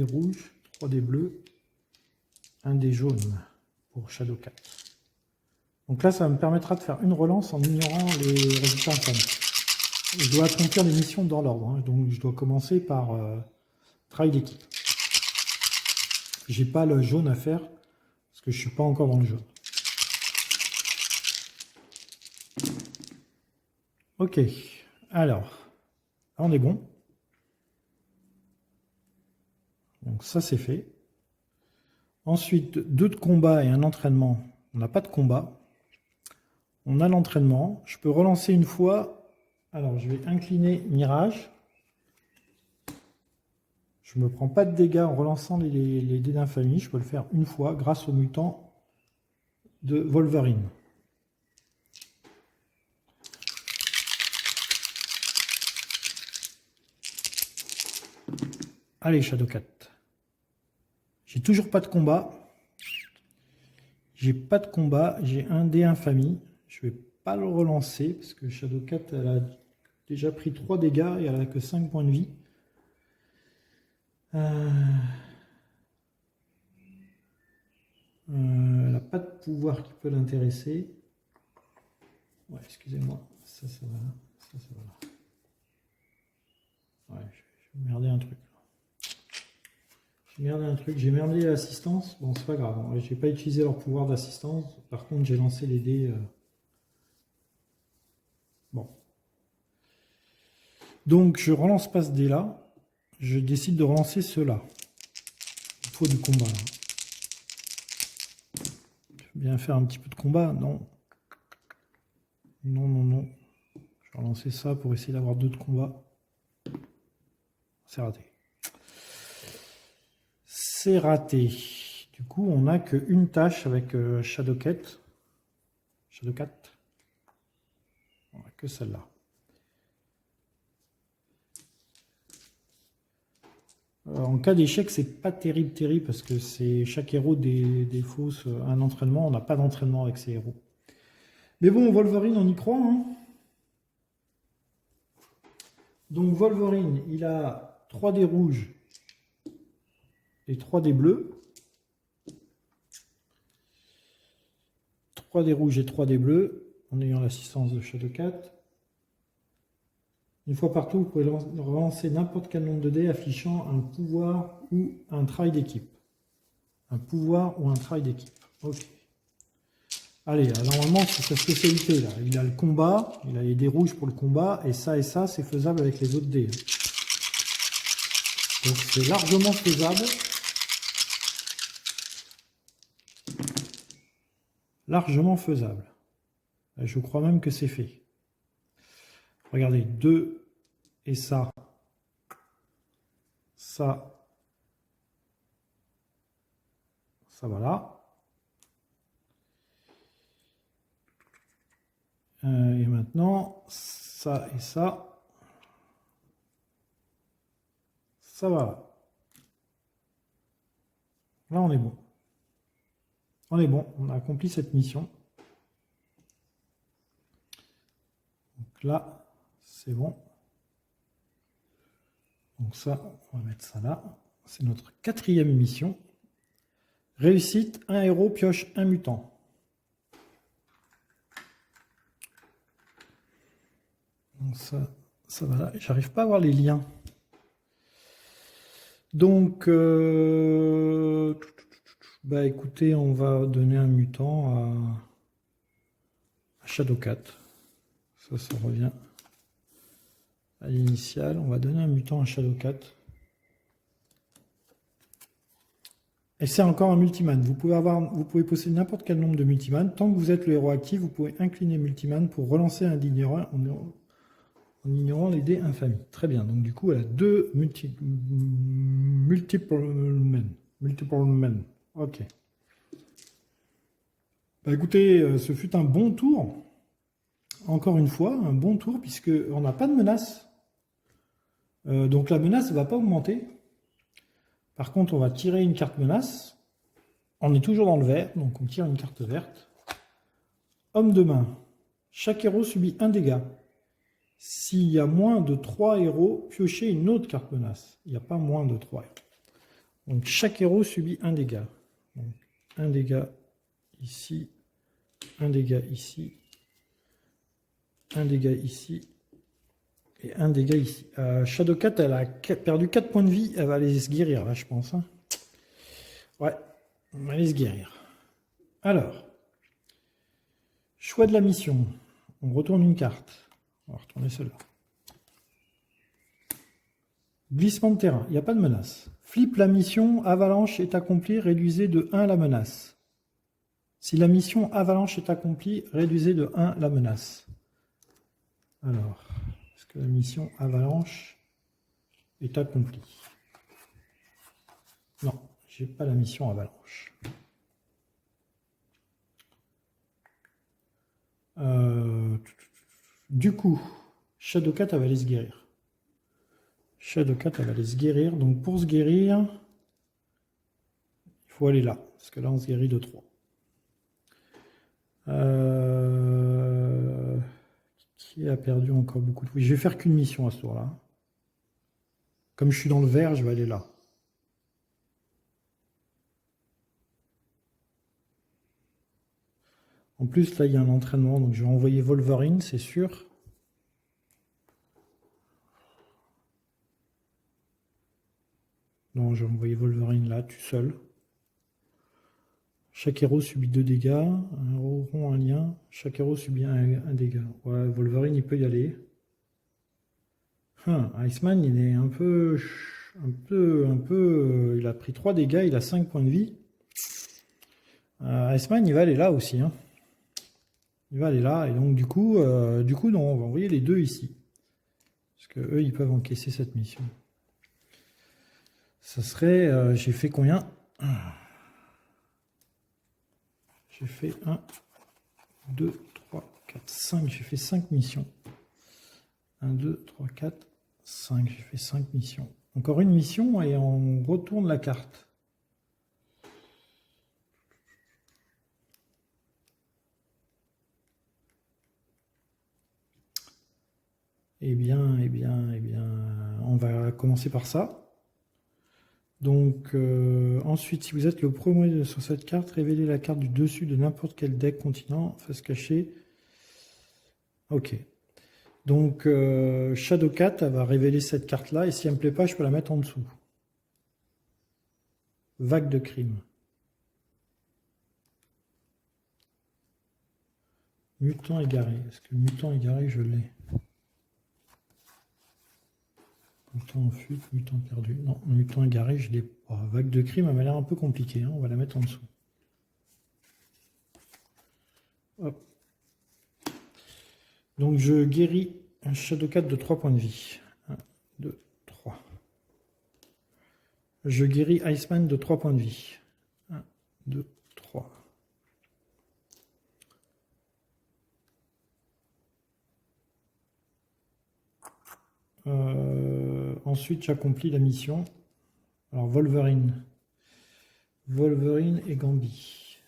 rouges, 3 dés bleus, 1 dé jaune pour Shadowcat. Donc là, ça me permettra de faire une relance en ignorant les résultats infames. Je dois accomplir les missions dans l'ordre. Hein. Donc je dois commencer par travail d'équipe. J'ai pas le jaune à faire parce que je suis pas encore dans le jaune. Ok. Alors, là, on est bon. Donc ça, c'est fait. Ensuite, 2 de combat et un entraînement. On n'a pas de combat. On a l'entraînement. Je peux relancer une fois. Alors, je vais incliner Mirage. Je ne me prends pas de dégâts en relançant les dés d'infamie. Je peux le faire une fois grâce au mutant de Wolverine. Allez, Shadowcat. J'ai toujours pas de combat. J'ai pas de combat. J'ai un dé infamie. Je vais pas le relancer parce que Shadowcat, elle a déjà pris 3 dégâts et elle a que 5 points de vie. Elle n'a pas de pouvoir qui peut l'intéresser. Ouais, excusez-moi. Ça va là. Ça va là. Ouais, je vais merder un truc. J'ai merdé l'assistance. Bon, c'est pas grave. J'ai pas utilisé leur pouvoir d'assistance. Par contre, j'ai lancé les dés. Bon. Donc, je relance pas ce dé-là. Je décide de relancer ceux-là. Il faut du combat. Là. Je vais bien faire un petit peu de combat. Non. Non. Je vais relancer ça pour essayer d'avoir 2 de combat. C'est raté. C'est raté. Du coup, on n'a qu'une tâche avec Shadowcat. On n'a que celle-là. En cas d'échec, c'est pas terrible parce que c'est chaque héros des fausses un entraînement. On n'a pas d'entraînement avec ces héros. Mais bon, Wolverine, on y croit. Hein. Donc Wolverine, il a 3 dés rouges et 3 dés bleus. 3 dés rouges et 3 dés bleus en ayant l'assistance de Shadowcat. Une fois partout, vous pouvez relancer n'importe quel nombre de dés affichant un pouvoir ou un travail d'équipe. Un pouvoir ou un travail d'équipe. Ok. Allez, normalement, c'est sa spécialité. Là. Il a le combat, il a les dés rouges pour le combat, et ça, c'est faisable avec les autres dés. Donc, c'est largement faisable. Largement faisable. Je crois même que c'est fait. Regardez, 2 et ça. Ça va là. Et maintenant, ça et ça. Ça va là. Là, on est bon. On est bon, on a accompli cette mission. Donc là, c'est bon. Donc ça, on va mettre ça là. C'est notre 4e mission. Réussite, un héros pioche un mutant. Donc ça va là. J'arrive pas à voir les liens. Donc, bah écoutez, on va donner un mutant à Shadowcat. Ça revient à l'initiale. On va donner un mutant à Shadowcat. Et c'est encore un multiman. Vous pouvez posséder n'importe quel nombre de multiman. Tant que vous êtes le héros actif, vous pouvez incliner multiman pour relancer un digne héros en ignorant les dés infamies. Très bien. Donc du coup, elle a 2 multiple men. Multiple men. Ok. Bah, écoutez, ce fut un bon tour. Encore une fois, un bon tour, puisqu'on n'a pas de menace. Donc la menace ne va pas augmenter. Par contre, on va tirer une carte menace. On est toujours dans le vert, donc on tire une carte verte. Homme de main. Chaque héros subit un dégât. S'il y a moins de 3 héros, piochez une autre carte menace. Il n'y a pas moins de 3 héros. Donc chaque héros subit un dégât. Donc, un dégât ici, un dégât ici, un dégât ici, et un dégât ici. Shadowcat, elle a perdu 4 points de vie. Elle va aller se guérir, là, je pense. Hein. Ouais, on va aller se guérir. Alors, choix de la mission. On retourne une carte. On va retourner celle-là. Glissement de terrain, il n'y a pas de menace. Flip la mission, avalanche est accomplie, réduisez de 1 la menace. Si la mission avalanche est accomplie, réduisez de 1 la menace. Alors, est-ce que la mission avalanche est accomplie? Non, j'ai pas la mission avalanche. Du coup, Shadowcat va aller se guérir. Shadowcat va aller se guérir. Donc pour se guérir, il faut aller là. Parce que là, on se guérit de 3. Qui a perdu encore beaucoup de... Oui, je vais faire qu'une mission à ce tour-là. Comme je suis dans le vert, je vais aller là. En plus, là, il y a un entraînement. Donc, je vais envoyer Wolverine, c'est sûr. Non, je vais envoyer Wolverine là, tout seul. Chaque héros subit 2 dégâts. Un héros rompt un lien. Chaque héros subit un dégât. Ouais, Wolverine, il peut y aller. Iceman, il est un peu... il a pris 3 dégâts, il a 5 points de vie. Iceman, il va aller là aussi. Hein. Il va aller là. Et donc, du coup, non, on va envoyer les 2 ici. Parce que eux, ils peuvent encaisser cette mission. Ça serait... j'ai fait combien? J'ai fait 1, 2, 3, 4, 5. J'ai fait 5 missions. 1, 2, 3, 4, 5. J'ai fait 5 missions. Encore une mission et on retourne la carte. Eh bien, on va commencer par ça. Donc, ensuite, si vous êtes le premier sur cette carte, révélez la carte du dessus de n'importe quel deck continent, face cachée. Ok. Donc, Shadowcat, elle va révéler cette carte-là, et si elle ne me plaît pas, je peux la mettre en dessous. Vague de crime. Mutant égaré. Est-ce que mutant égaré, je l'ai? Mutant en fuite, mutant perdu. Non, mutant égaré, je l'ai pas. Vague de crime, elle m'a l'air un peu compliquée. Hein. On va la mettre en dessous. Hop. Donc je guéris un Shadowcat de 3 points de vie. 1, 2, 3. Je guéris Iceman de 3 points de vie. 1, 2, 3. Ensuite, j'accomplis la mission. Alors, Wolverine. Wolverine et Gambi.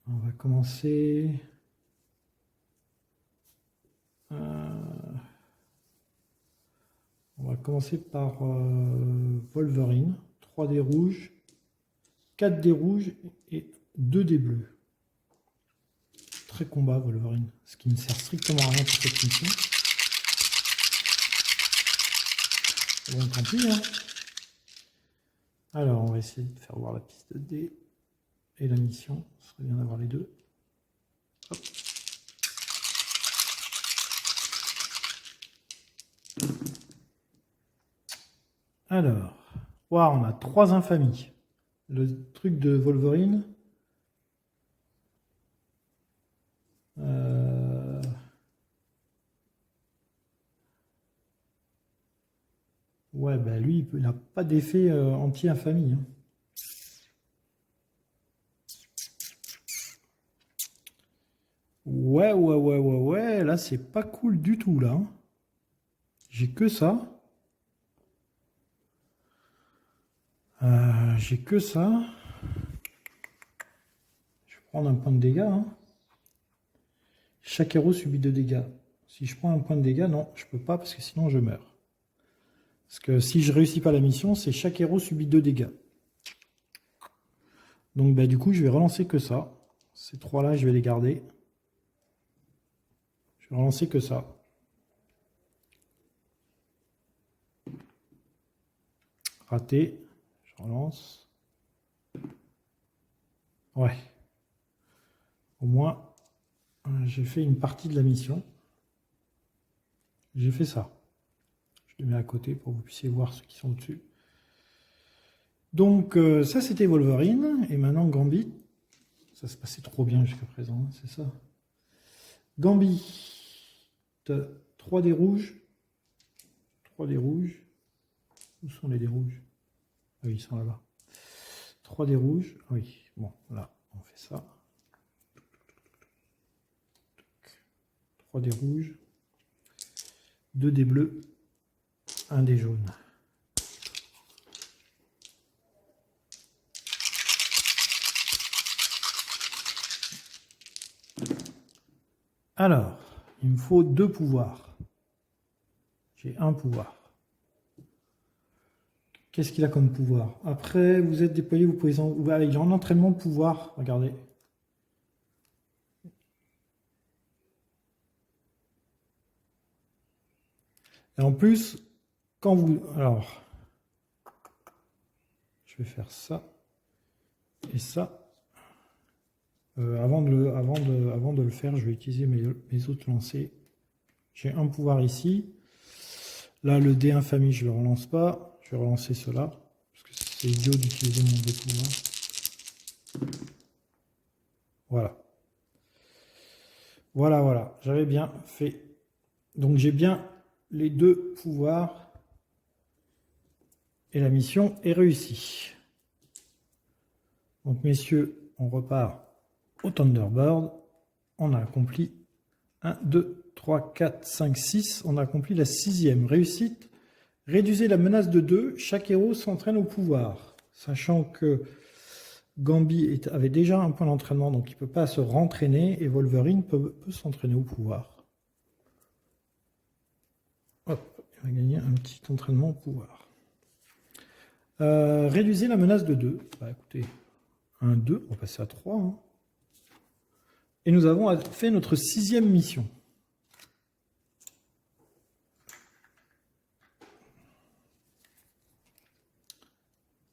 On va commencer... on va commencer par Wolverine. 3 dés rouges, 4 dés rouges et 2 dés bleus. Très combat, Wolverine. Ce qui ne sert strictement à rien pour cette mission. Bon, tant pis, hein. Alors, on va essayer de faire voir la piste de dés et la mission. Ce serait bien d'avoir les deux. Hop. Alors, wow, on a 3 infamies. Le truc de Wolverine. Euh, Ouais, bah lui, il n'a pas d'effet anti-infamie, hein. Ouais, ouais, ouais, ouais, ouais, là, c'est pas cool du tout, là, hein. J'ai que ça. J'ai que ça. Je vais prendre un point de dégâts, hein. Chaque héros subit 2 dégâts. Si je prends un point de dégâts, non, je peux pas, parce que sinon je meurs. Parce que si je réussis pas la mission, c'est chaque héros subit 2 dégâts. Donc bah, du coup, je vais relancer que ça. Ces 3-là, je vais les garder. Je vais relancer que ça. Raté. Je relance. Ouais. Au moins, j'ai fait une partie de la mission. J'ai fait ça. Je le mets à côté pour que vous puissiez voir ceux qui sont dessus. Donc ça, c'était Wolverine. Et maintenant, Gambit. Ça se passait trop bien jusqu'à présent, hein, c'est ça. Gambit. 3 dés rouges. 3 dés rouges. Où sont les dés rouges? Ah oui, ils sont là-bas. 3 dés rouges. Ah oui, bon, là, on fait ça. 3 dés rouges. 2 dés bleus. 1 dé jaune. Alors, il me faut 2 pouvoirs. J'ai un pouvoir. Qu'est-ce qu'il a comme pouvoir? Après, vous êtes déployé, vous pouvez avec en entraînement pouvoir, regardez. Et en plus, quand vous... Alors, je vais faire ça et ça. Avant de le faire, je vais utiliser mes autres lancers. J'ai un pouvoir ici. Là, le dé infamie, je ne le relance pas. Je vais relancer cela. Parce que c'est idiot d'utiliser mon dé pouvoir. Voilà. Voilà, voilà. J'avais bien fait. Donc j'ai bien les 2 pouvoirs. Et la mission est réussie. Donc messieurs, on repart au Thunderbird. On a accompli 1, 2, 3, 4, 5, 6. On a accompli la 6e réussite. Réduisez la menace de 2. Chaque héros s'entraîne au pouvoir. Sachant que Gambit avait déjà un point d'entraînement, donc il ne peut pas se rentraîner. Et Wolverine peut s'entraîner au pouvoir. Hop, il va gagner un petit entraînement au pouvoir. Réduisez la menace de 2. Bah, écoutez, 1, 2, on va passer à 3. Hein. Et nous avons fait notre 6e mission.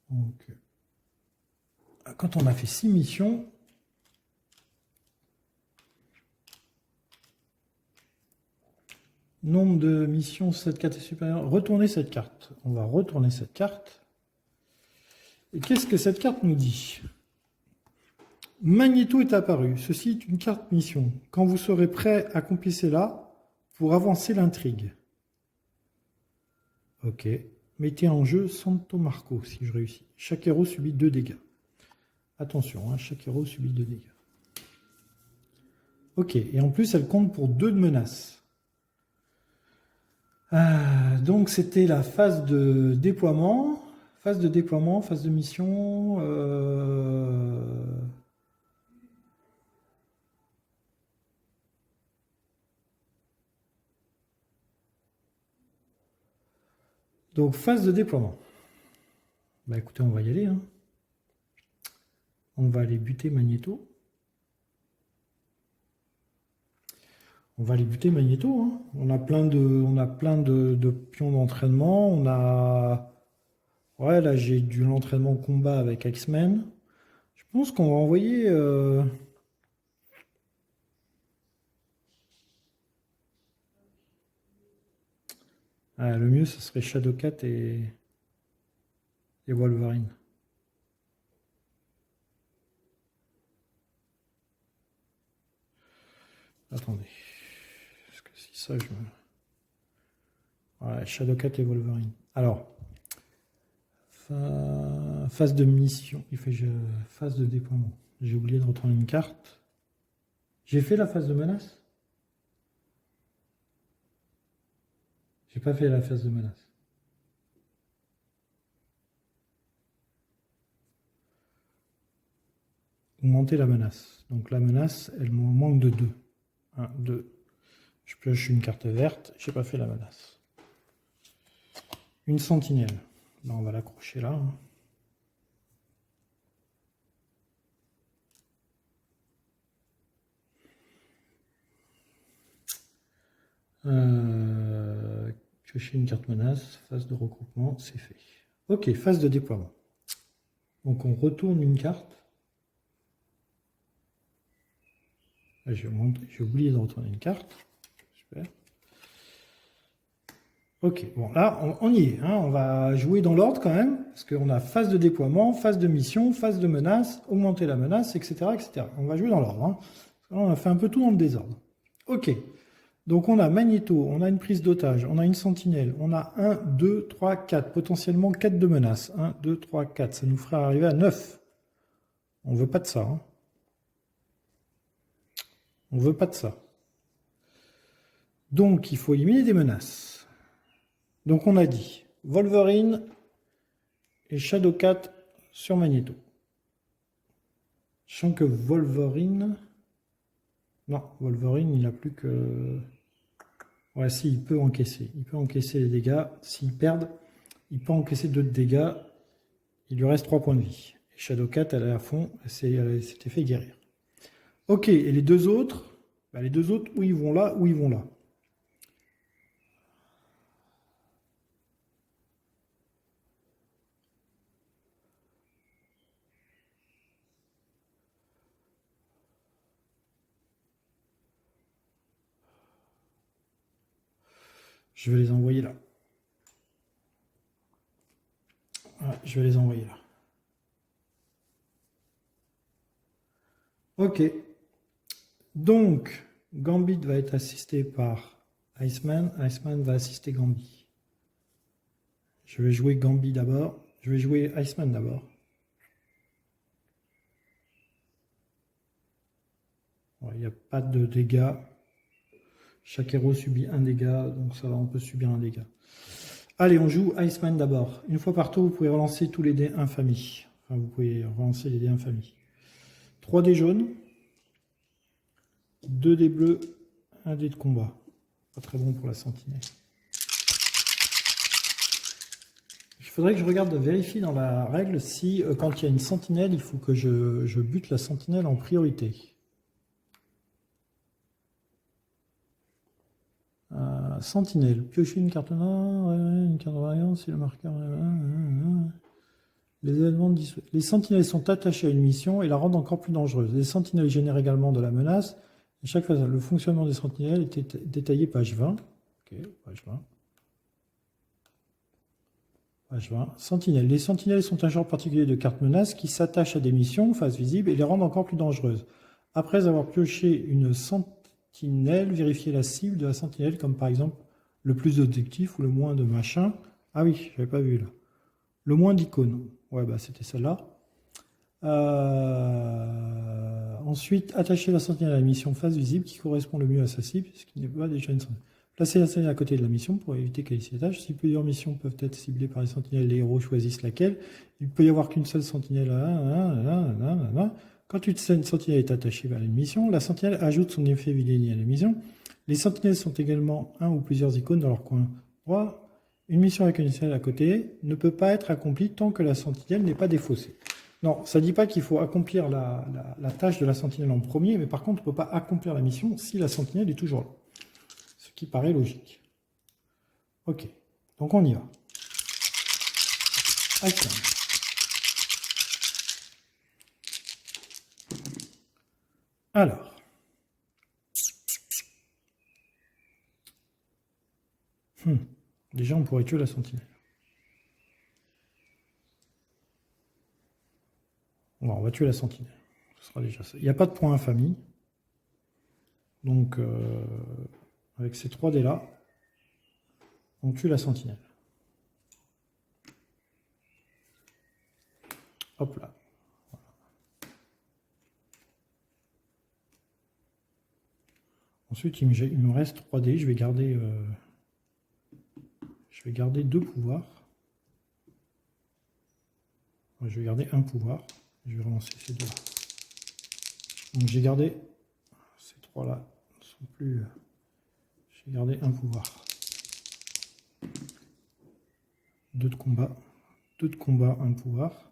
Donc, quand on a fait 6 missions, nombre de missions, cette carte est supérieure. Retournez cette carte. On va retourner cette carte. Et qu'est-ce que cette carte nous dit? Magneto est apparu. Ceci est une carte mission. Quand vous serez prêt, accomplissez-la pour avancer l'intrigue. Ok. Mettez en jeu Santo Marco si je réussis. Chaque héros subit 2 dégâts. Attention, hein, chaque héros subit 2 dégâts. Ok, et en plus elle compte pour 2 de menaces. Donc c'était la phase de déploiement. Phase de déploiement, phase de mission. Donc phase de déploiement. Bah écoutez, on va y aller. Hein. On va aller buter Magneto. On va aller buter Magneto. Hein. On a plein de pions d'entraînement. On a... Ouais, là j'ai du l'entraînement combat avec X-Men. Je pense qu'on va envoyer... le mieux, ce serait Shadowcat et Wolverine. Attendez. Parce que si ça, je me... Voilà, Shadowcat et Wolverine. Alors, phase de mission. Il fait phase de déploiement. J'ai oublié de retourner une carte. J'ai fait la phase de menace? J'ai pas fait la phase de menace. Augmenter la menace. Donc la menace, elle me manque de 2. 1, 2. Je pioche une carte verte. J'ai pas fait la menace. Une sentinelle. Là, on va l'accrocher là. Piocher une carte menace. Phase de regroupement, c'est fait. Ok, phase de déploiement. Donc on retourne une carte. J'ai oublié de retourner une carte. Super. Ok, bon là on y est, hein. On va jouer dans l'ordre quand même, parce qu'on a phase de déploiement, phase de mission, phase de menace, augmenter la menace, etc. etc. On va jouer dans l'ordre. Hein. On a fait un peu tout dans le désordre. Ok, donc on a Magneto, on a une prise d'otage, on a une sentinelle, on a 1, 2, 3, 4, potentiellement 4 de menace. 1, 2, 3, 4, ça nous ferait arriver à 9. On veut pas de ça. Hein. On veut pas de ça. Donc il faut éliminer des menaces. Donc on a dit Wolverine et Shadowcat sur Magneto. Sachant que Wolverine... Non, Wolverine, il n'a plus que... Ouais, si, il peut encaisser. Il peut encaisser les dégâts. S'il perd, il peut encaisser 2 de dégâts. Il lui reste 3 points de vie. Et Shadowcat, elle est à fond. Elle s'était fait guérir. Ok, et les deux autres, où ils vont là, où ils vont là. Je vais les envoyer là. Ouais, je vais les envoyer là. Ok. Donc, Gambit va être assisté par Iceman. Iceman va assister Gambit. Je vais jouer Gambit d'abord. Je vais jouer Iceman d'abord. Il n'y a pas de dégâts. Chaque héros subit un dégât, donc ça va, on peut subir un dégât. Allez, on joue Iceman d'abord. Une fois par tour, vous pouvez relancer tous les dés infamie. Enfin, vous pouvez relancer les dés infamie. 3 dés jaunes, 2 dés bleus, 1 dé de combat. Pas très bon pour la sentinelle. Il faudrait que je regarde, vérifie dans la règle si quand il y a une sentinelle, il faut que je bute la sentinelle en priorité. Sentinelle, piocher une carte noire, une carte de variance, si le marqueur... Les événements les sentinelles sont attachées à une mission et la rendent encore plus dangereuse. Les sentinelles génèrent également de la menace. Et chaque phase, le fonctionnement des sentinelles est détaillé page 20. Ok, page 20. Page 20. Sentinelles. Les sentinelles sont un genre particulier de cartes menaces qui s'attachent à des missions, phase visible, et les rendent encore plus dangereuses. Après avoir pioché une sentinelle, vérifiez la cible de la sentinelle, comme par exemple le plus d'objectifs ou le moins de machin. Ah oui, j'avais pas vu là. Le moins d'icônes. Ouais, bah c'était celle-là. Ensuite, attacher la sentinelle à la mission phase visible qui correspond le mieux à sa cible, ce qui n'est pas déjà une sentinelle. Placer la sentinelle à côté de la mission pour éviter qu'elle s'y attache. Si plusieurs missions peuvent être ciblées par les sentinelles, les héros choisissent laquelle. Il peut y avoir qu'une seule sentinelle. Quand une sentinelle est attachée à une mission, la sentinelle ajoute son effet vilain à la mission. Les sentinelles sont également un ou plusieurs icônes dans leur coin droit. Une mission avec une sentinelle à côté ne peut pas être accomplie tant que la sentinelle n'est pas défaussée. Non, ça ne dit pas qu'il faut accomplir la tâche de la sentinelle en premier, mais par contre, on ne peut pas accomplir la mission si la sentinelle est toujours là. Ce qui paraît logique. Ok, donc on y va. Iceman. Alors. Déjà, on pourrait tuer la sentinelle. Bon, on va tuer la sentinelle. Ce sera déjà ça. Il n'y a pas de point infamie. Donc, avec ces 3 dés là, on tue la sentinelle. Hop là. Voilà. Ensuite, il me reste 3 dés. Je vais garder 2 pouvoirs. Je vais garder un pouvoir. Je vais relancer ces deux là. Donc j'ai gardé ces 3 là. Ne sont plus. J'ai gardé un pouvoir. 2 de combat. 2 de combat, un pouvoir.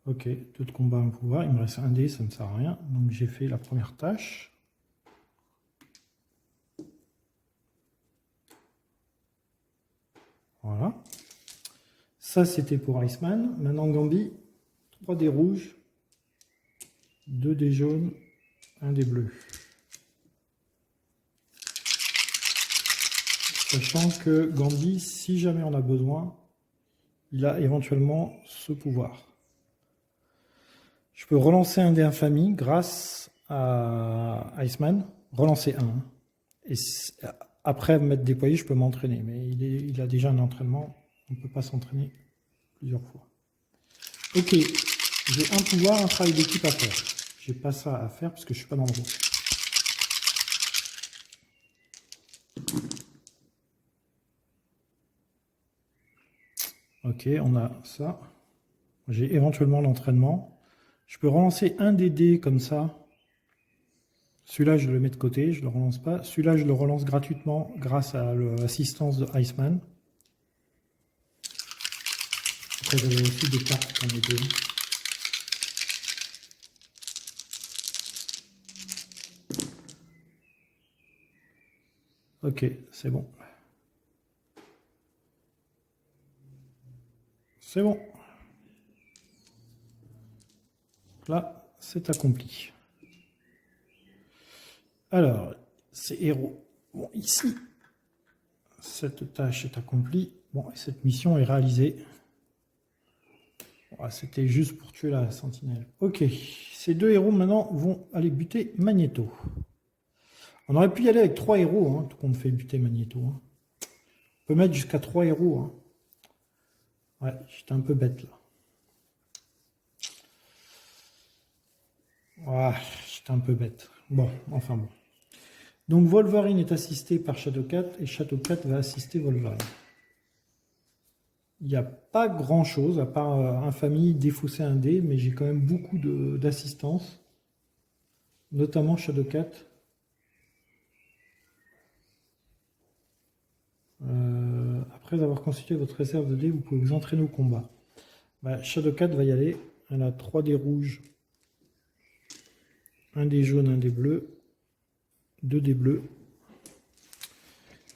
Ok, 2 de combat, un pouvoir. Il me reste un dé, ça ne me sert à rien. Donc j'ai fait la première tâche. Voilà. Ça, c'était pour Iceman. Maintenant, Gambi, 3 dés rouges, 2 dés jaunes, 1 dé bleu. Sachant que Gambi, si jamais on a besoin, il a éventuellement ce pouvoir. Je peux relancer un dé infamie grâce à Iceman. Relancer un. Et après m'être déployé, je peux m'entraîner. Mais il a déjà un entraînement. On ne peut pas s'entraîner plusieurs fois. Ok, j'ai un pouvoir, un travail d'équipe à faire. J'ai pas ça à faire parce que je suis pas dans le rôle. Ok, on a ça. J'ai éventuellement l'entraînement. Je peux relancer un des dés comme ça. Celui-là, je le mets de côté, je ne le relance pas. Celui-là, je le relance gratuitement grâce à l'assistance de Iceman. Après, j'avais aussi des cartes pour m'aider. Ok, c'est bon. C'est bon. Là, c'est accompli. Alors, ces héros. Bon, ici, cette tâche est accomplie. Bon, et cette mission est réalisée. Bon, c'était juste pour tuer la sentinelle. Ok, ces 2 héros maintenant vont aller buter Magneto. On aurait pu y aller avec 3 héros, hein, tout compte fait buter Magneto. Hein. On peut mettre jusqu'à 3 héros. Hein. Ouais, j'étais un peu bête là. Ouais, j'étais un peu bête. Bon, enfin bon. Donc Wolverine est assisté par Shadowcat et Shadowcat va assister Wolverine. Il n'y a pas grand chose à part Infamie, défausser un dé, mais j'ai quand même beaucoup d'assistance, notamment Shadowcat. Après avoir constitué votre réserve de dés, vous pouvez vous entraîner au combat. Bah, Shadowcat va y aller. Elle a 3 dés rouges, 1 dé jaune, 1 dé bleu, 2 dés bleus.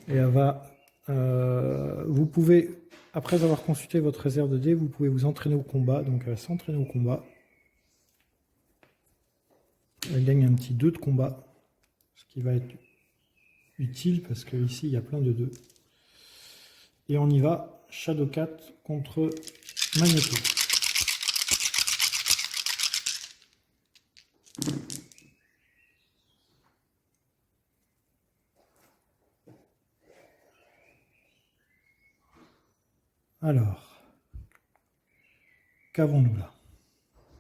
Et elle va. Vous pouvez, après avoir consulté votre réserve de dés, vous pouvez vous entraîner au combat. Donc elle va s'entraîner au combat. Elle gagne un petit 2 de combat, ce qui va être utile parce que ici il y a plein de 2. Et on y va, Shadowcat contre Magneto. Alors, qu'avons-nous là?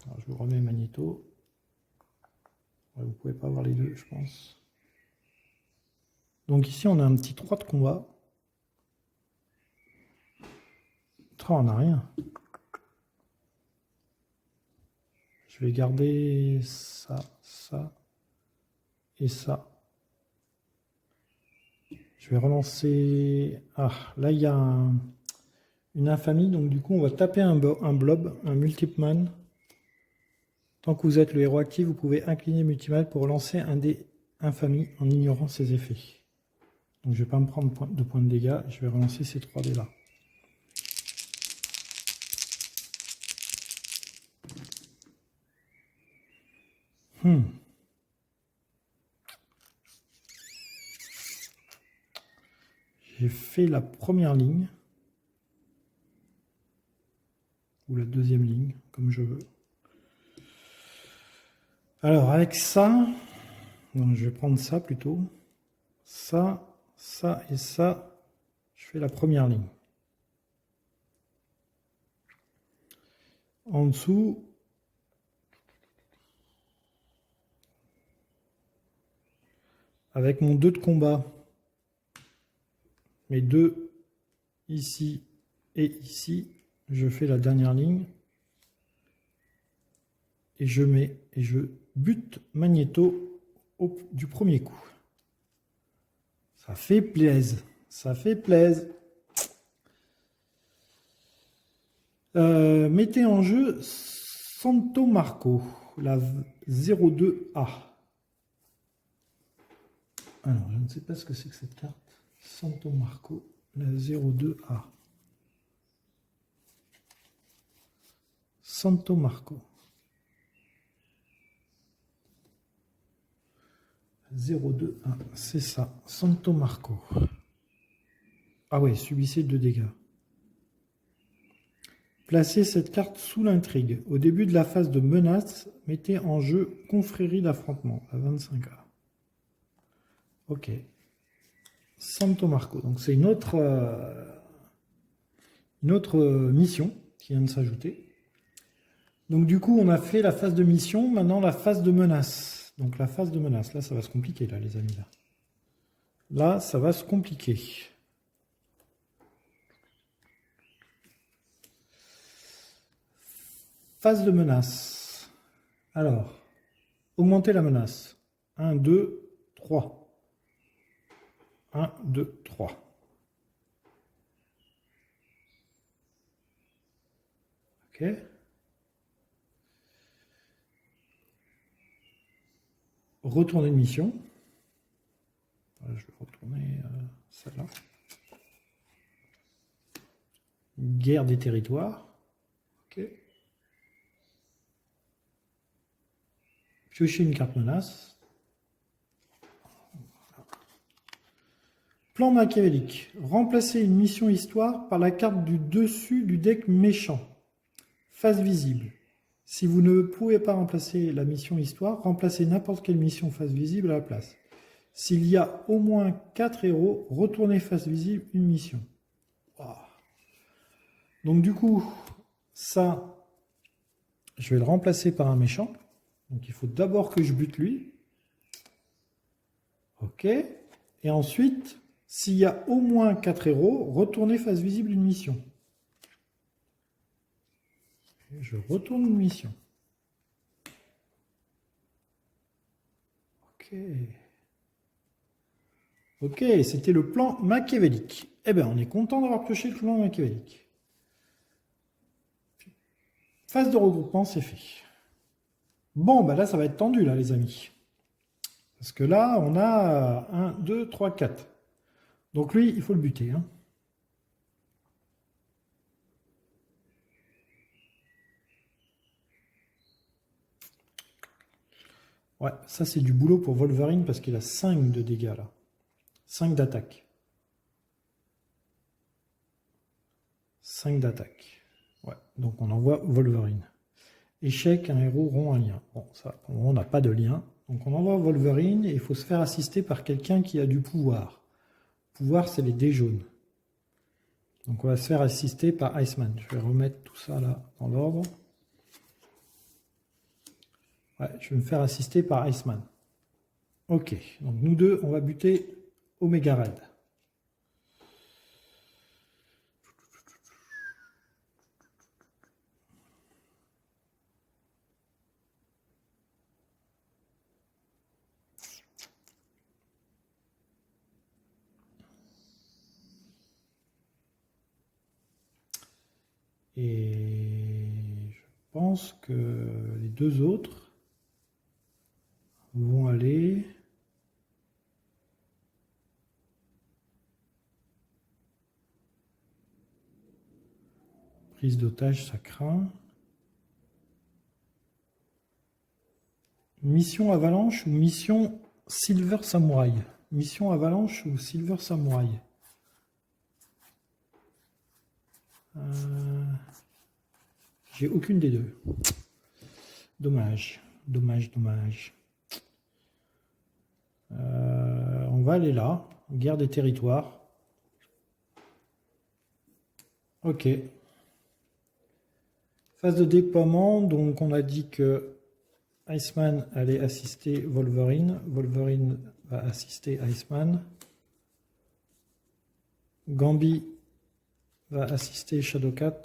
Alors, je vous remets Magneto. Ouais, vous ne pouvez pas avoir les deux, je pense. Donc ici, on a un petit 3 de combat. On n'a rien. Je vais garder ça, ça et ça. Je vais relancer... Ah, là, il y a une infamie. Donc du coup, on va taper un blob, un multipman. Tant que vous êtes le héros actif, vous pouvez incliner multimal pour lancer un dé infamie en ignorant ses effets. Donc je ne vais pas me prendre de points de dégâts. Je vais relancer ces 3 dés là. J'ai fait la première ligne. ou la deuxième ligne, comme je veux. Alors avec ça, donc je vais prendre ça plutôt. Ça, ça et ça, je fais la première ligne. En dessous, avec mon 2 de combat, mes 2 ici et ici, je fais la dernière ligne et je bute Magnéto du premier coup. Ça fait plaise, ça fait plaise. Mettez en jeu Santo Marco, la 02A. Alors, je ne sais pas ce que c'est que cette carte. Santo Marco, la 02A. Santo Marco. 02A, c'est ça. Santo Marco. Ah ouais, subissez 2 dégâts. Placez cette carte sous l'intrigue. Au début de la phase de menace, mettez en jeu Confrérie d'affrontement, à 25A. Ok. Santo Marco. Donc c'est une autre mission qui vient de s'ajouter. Donc du coup, on a fait la phase de mission, maintenant la phase de menace. Donc la phase de menace, là ça va se compliquer là les amis. Là ça va se compliquer. Phase de menace. Alors, augmenter la menace. 1, 2, 3. 1, 2, 3. Ok. Retourner de mission. Voilà, je vais retourner celle-là. Guerre des territoires. Ok. Piocher une carte menace. Plan machiavélique. Remplacer une mission histoire par la carte du dessus du deck méchant. Phase visible. Si vous ne pouvez pas remplacer la mission histoire, remplacez n'importe quelle mission face visible à la place. S'il y a au moins 4 héros, retournez face visible une mission. Wow. Donc du coup, ça, je vais le remplacer par un méchant. Donc il faut d'abord que je bute lui. Ok. Et ensuite, s'il y a au moins 4 héros, retournez face visible une mission. Et je retourne une mission. Ok. Ok, c'était le plan machiavélique. Eh bien, on est content d'avoir pioché le plan machiavélique. Phase de regroupement, c'est fait. Bon, bah là, ça va être tendu, là, les amis. Parce que là, on a 1, 2, 3, 4. Donc lui, il faut le buter. Hein. Ouais, ça, c'est du boulot pour Wolverine parce qu'il a 5 de dégâts, là. 5 d'attaque. 5 d'attaque. Ouais, donc on envoie Wolverine. Échec, un héros rond un lien. Bon, ça, on n'a pas de lien. Donc on envoie Wolverine et il faut se faire assister par quelqu'un qui a du pouvoir. Pouvoir, c'est les dés jaunes. Donc on va se faire assister par Iceman. Je vais remettre tout ça là dans l'ordre. Ouais, je vais me faire assister par Iceman. Ok, donc nous deux, on va buter Omega Red. Et je pense que les deux autres vont aller... Prise d'otage, ça craint. Mission Avalanche ou mission Silver Samurai? Mission Avalanche ou Silver Samurai? J'ai aucune des deux. Dommage. Dommage, dommage. On va aller là. Guerre des territoires. Ok. Phase de déploiement. Donc on a dit que Iceman allait assister Wolverine. Wolverine va assister Iceman. Gambi va assister Shadowcat.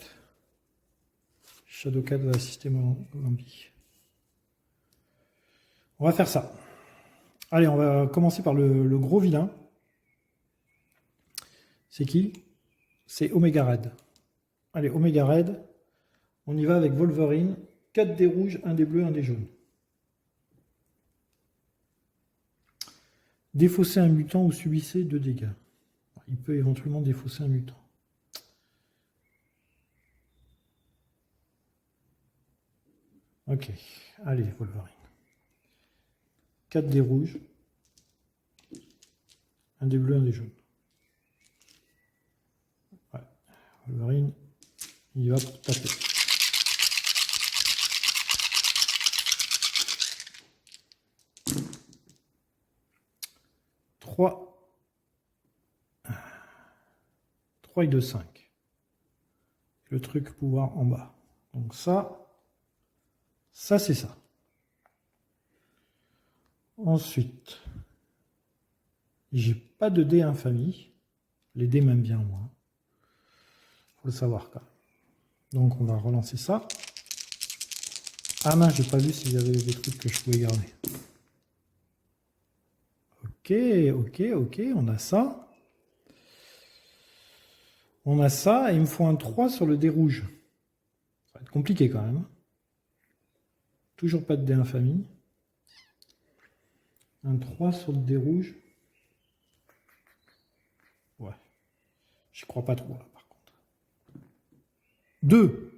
Shadowcat va assister Gambi. On va faire ça. Allez, on va commencer par le gros vilain. C'est qui? C'est Omega Red. Allez, Omega Red. On y va avec Wolverine. 4 dés rouges, 1 dé bleu, 1 dé jaune. Défaussez un mutant ou subissez 2 dégâts. Il peut éventuellement défausser un mutant. Ok. Allez, Wolverine. 4 dés rouges. 1 dé bleu, 1 dé jaune. Ouais. Wolverine, il va pour taper. Trois et 2, 5. Le truc pouvoir en bas. Donc ça c'est ça. Ensuite, j'ai pas de dés infamie. Les dés m'aiment bien moi. Faut le savoir quand même. Donc on va relancer ça. Ah mince, j'ai pas vu s'il y avait des trucs que je pouvais garder. Ok, on a ça. On a ça, et il me faut un 3 sur le dé rouge. Ça va être compliqué quand même. Toujours pas de dé infamie. Un 3 sur le dé rouge. Ouais. Je crois pas trop là par contre. 2.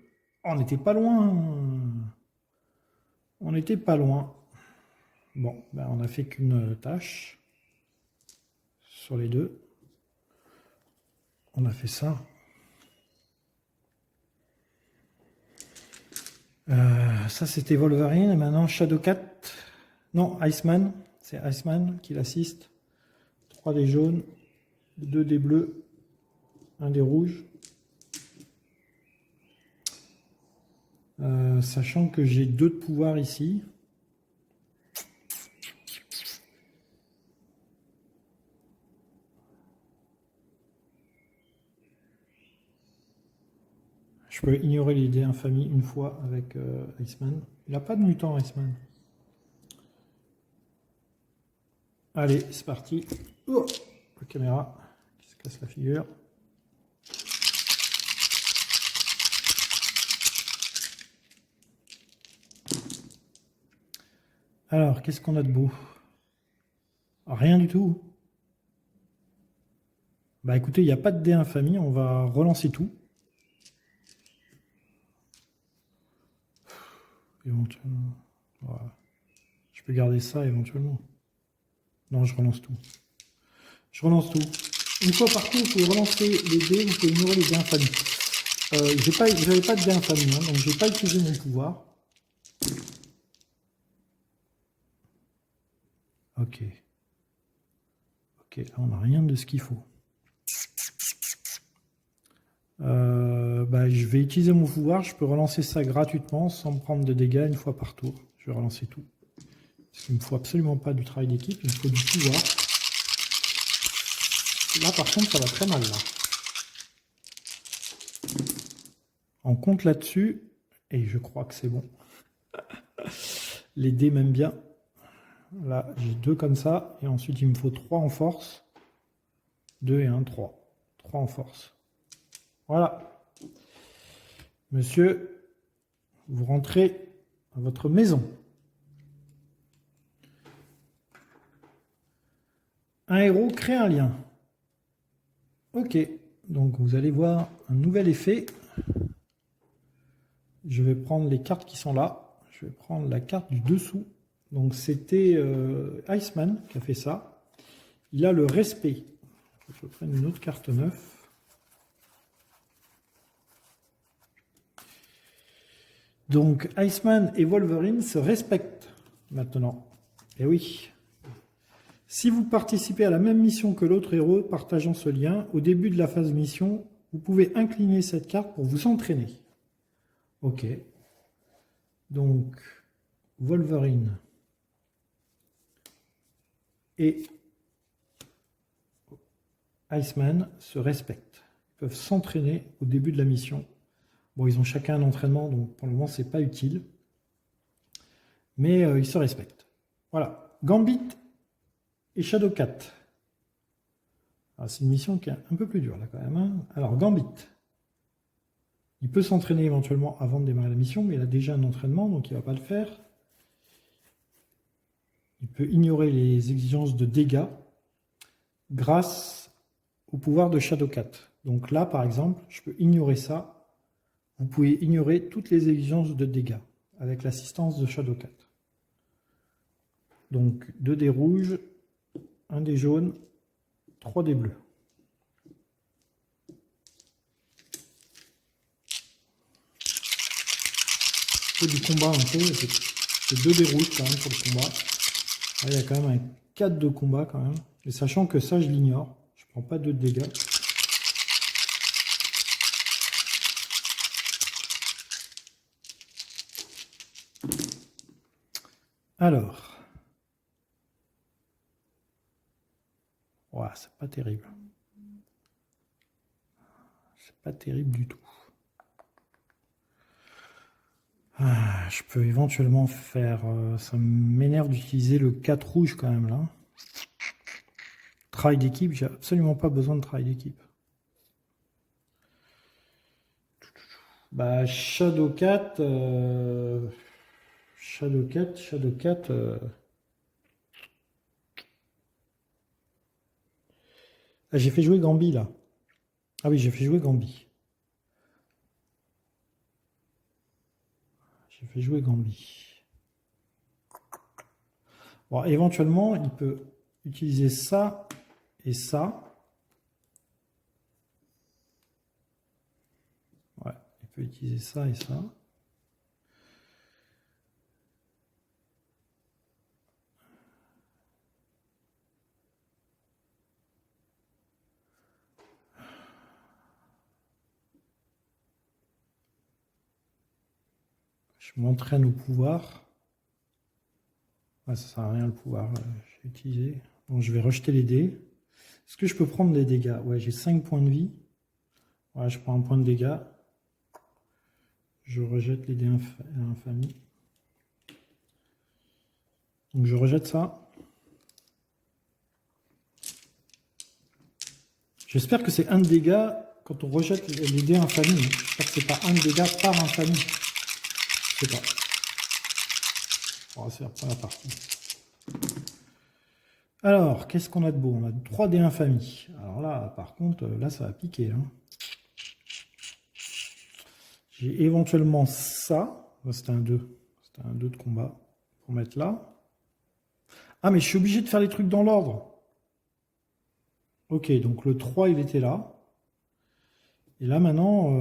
Oh, on n'était pas loin. On n'était pas loin. Bon, ben on a fait qu'une tâche. Sur les deux. On a fait ça. Ça c'était Wolverine. Et maintenant Shadowcat. Non, Iceman. C'est Iceman qui l'assiste. 3 dés jaunes. 2 dés bleus. 1 dé rouge. Sachant que j'ai 2 de pouvoir ici. Je peux ignorer les dés infamie une fois avec Iceman. Il n'a pas de mutant, Iceman. Allez, c'est parti. Oh, la caméra qui se casse la figure. Alors, qu'est-ce qu'on a de beau? Rien du tout. Bah écoutez, il n'y a pas de dés infamie, on va relancer tout. Éventuellement. Voilà. Je peux garder ça éventuellement. Non, je relance tout. Je relance tout. Une fois partout, vous pouvez relancer les dés, vous pouvez ignorer les dés infamies. J'avais pas de dés infamies, hein, donc je n'ai pas utilisé mon pouvoir. Ok. Ok, là on n'a rien de ce qu'il faut. Bah, je vais utiliser mon pouvoir, je peux relancer ça gratuitement sans me prendre de dégâts une fois par tour. Je vais relancer tout. Parce qu'il ne me faut absolument pas du travail d'équipe, il me faut du pouvoir. Là par contre ça va très mal là. On compte là-dessus, et je crois que c'est bon. Les dés m'aiment bien. Là j'ai 2 comme ça, et ensuite il me faut 3 en force. 2 et 1, 3. 3 en force. Voilà. Monsieur, vous rentrez à votre maison. Un héros crée un lien. Ok, donc vous allez voir un nouvel effet. Je vais prendre les cartes qui sont là. Je vais prendre la carte du dessous. Donc c'était Iceman qui a fait ça. Il a le respect. Je vais prendre une autre carte neuve. Donc, Iceman et Wolverine se respectent maintenant. Et oui. Si vous participez à la même mission que l'autre héros partageant ce lien, au début de la phase mission, vous pouvez incliner cette carte pour vous entraîner. Ok. Donc, Wolverine et Iceman se respectent. Ils peuvent s'entraîner au début de la mission. Bon, ils ont chacun un entraînement, donc pour le moment, c'est pas utile. Mais ils se respectent. Voilà. Gambit et Shadowcat. C'est une mission qui est un peu plus dure, là, quand même. Hein. Alors, Gambit. Il peut s'entraîner éventuellement avant de démarrer la mission, mais il a déjà un entraînement, donc il ne va pas le faire. Il peut ignorer les exigences de dégâts grâce au pouvoir de Shadowcat. Donc là, par exemple, je peux ignorer ça. Vous pouvez ignorer toutes les exigences de dégâts avec l'assistance de Shadowcat. Donc 2 dés rouges, 1 dé jaune, 3 dés bleus. Du combat un peu, c'est 2 dés rouges quand même pour le combat. Là, il y a quand même un 4 de combat quand même. Et sachant que ça je l'ignore, je prends pas 2 de dégâts. Alors, ouais, c'est pas terrible. C'est pas terrible du tout. Je peux éventuellement faire... ça m'énerve d'utiliser le 4 rouge quand même là. Travail d'équipe, j'ai absolument pas besoin de travail d'équipe. Bah Shadowcat... Shadowcat... Ah, j'ai fait jouer Gambi là. Ah oui, j'ai fait jouer Gambi. J'ai fait jouer Gambi. Bon, éventuellement, il peut utiliser ça et ça. Ouais, il peut utiliser ça et ça. Je m'entraîne au pouvoir. Ouais, ça sert à rien le pouvoir. J'ai utilisé. Donc je vais rejeter les dés. Est-ce que je peux prendre des dégâts? Ouais, j'ai 5 points de vie. Ouais, je prends un point de dégâts. Je rejette les dés infamie. Donc je rejette ça. J'espère que c'est un dégât quand on rejette les dés infamie. J'espère que c'est pas un dégât par infamie. Je sais pas. On va faire la première partie. Alors, qu'est-ce qu'on a de beau? On a 3 dés infamie. Alors là, par contre, là, ça va piquer. Hein. J'ai éventuellement ça. C'était un 2. C'était un 2 de combat. Pour mettre là. Ah, mais je suis obligé de faire les trucs dans l'ordre. Ok, donc le 3, il était là. Et là, maintenant,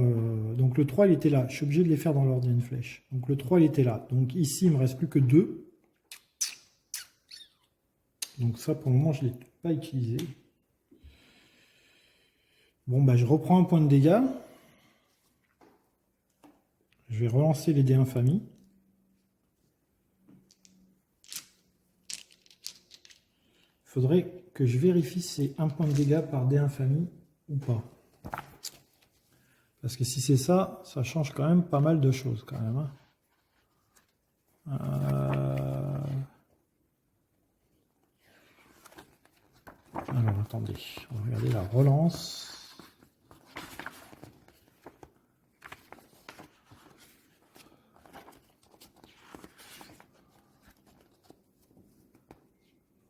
donc le 3, il était là. Je suis obligé de les faire dans l'ordre, il y a une flèche. Donc le 3, il était là. Donc ici, il ne me reste plus que 2. Donc ça, pour le moment, je ne l'ai pas utilisé. Bon, bah, je reprends un point de dégâts. Je vais relancer les dés infamie. Il faudrait que je vérifie si c'est un point de dégâts par dé infamie ou pas. Parce que si c'est ça, ça change quand même pas mal de choses quand même. Hein. Alors attendez, on va regarder la relance.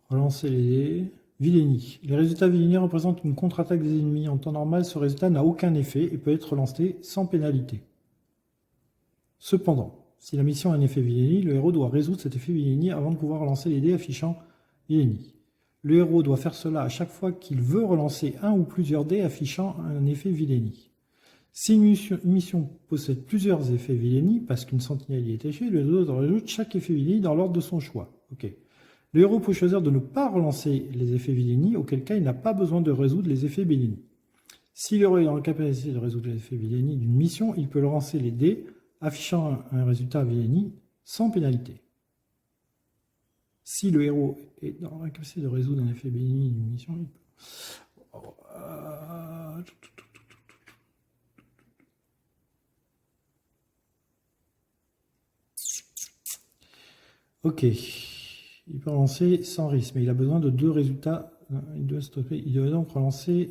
Relancer les dés. Villénie. Les résultats Villénie représentent une contre-attaque des ennemis. En temps normal, ce résultat n'a aucun effet et peut être lancé sans pénalité. Cependant, si la mission a un effet Villénie, le héros doit résoudre cet effet Villénie avant de pouvoir lancer les dés affichant Villénie. Le héros doit faire cela à chaque fois qu'il veut relancer un ou plusieurs dés affichant un effet Villénie. Si une mission possède plusieurs effets Villani, parce qu'une sentinelle y est attachée, le héros doit résoudre chaque effet Villani dans l'ordre de son choix. Ok. Le héros peut choisir de ne pas relancer les effets Villani, auquel cas il n'a pas besoin de résoudre les effets Villani. Si le héros est dans la capacité de résoudre les effets Villani d'une mission, il peut lancer les dés, affichant un résultat Villani sans pénalité. Si le héros est dans la capacité de résoudre un effet Villani d'une mission, il peut... Ok, il peut relancer sans risque, mais il a besoin de 2 résultats. Il doit stopper. Il doit donc relancer.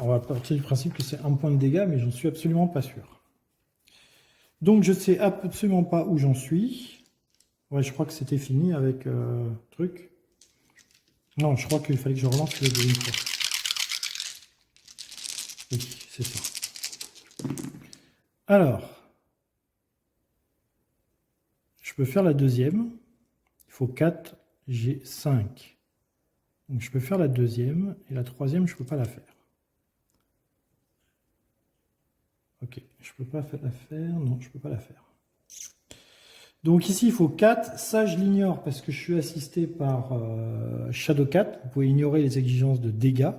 On va partir du principe que c'est 1 point de dégâts, mais j'en suis absolument pas sûr. Donc je sais absolument pas où j'en suis. Ouais, je crois que c'était fini avec truc. Non, je crois qu'il fallait que je relance le deuxième fois. Oui, c'est ça. Alors, je peux faire la deuxième. Il faut 4, j'ai 5. Donc je peux faire la deuxième, et la troisième, je ne peux pas la faire. Ok, je ne peux pas la faire. Non, je ne peux pas la faire. Donc ici, il faut 4. Ça, je l'ignore parce que je suis assisté par Shadowcat. Vous pouvez ignorer les exigences de dégâts.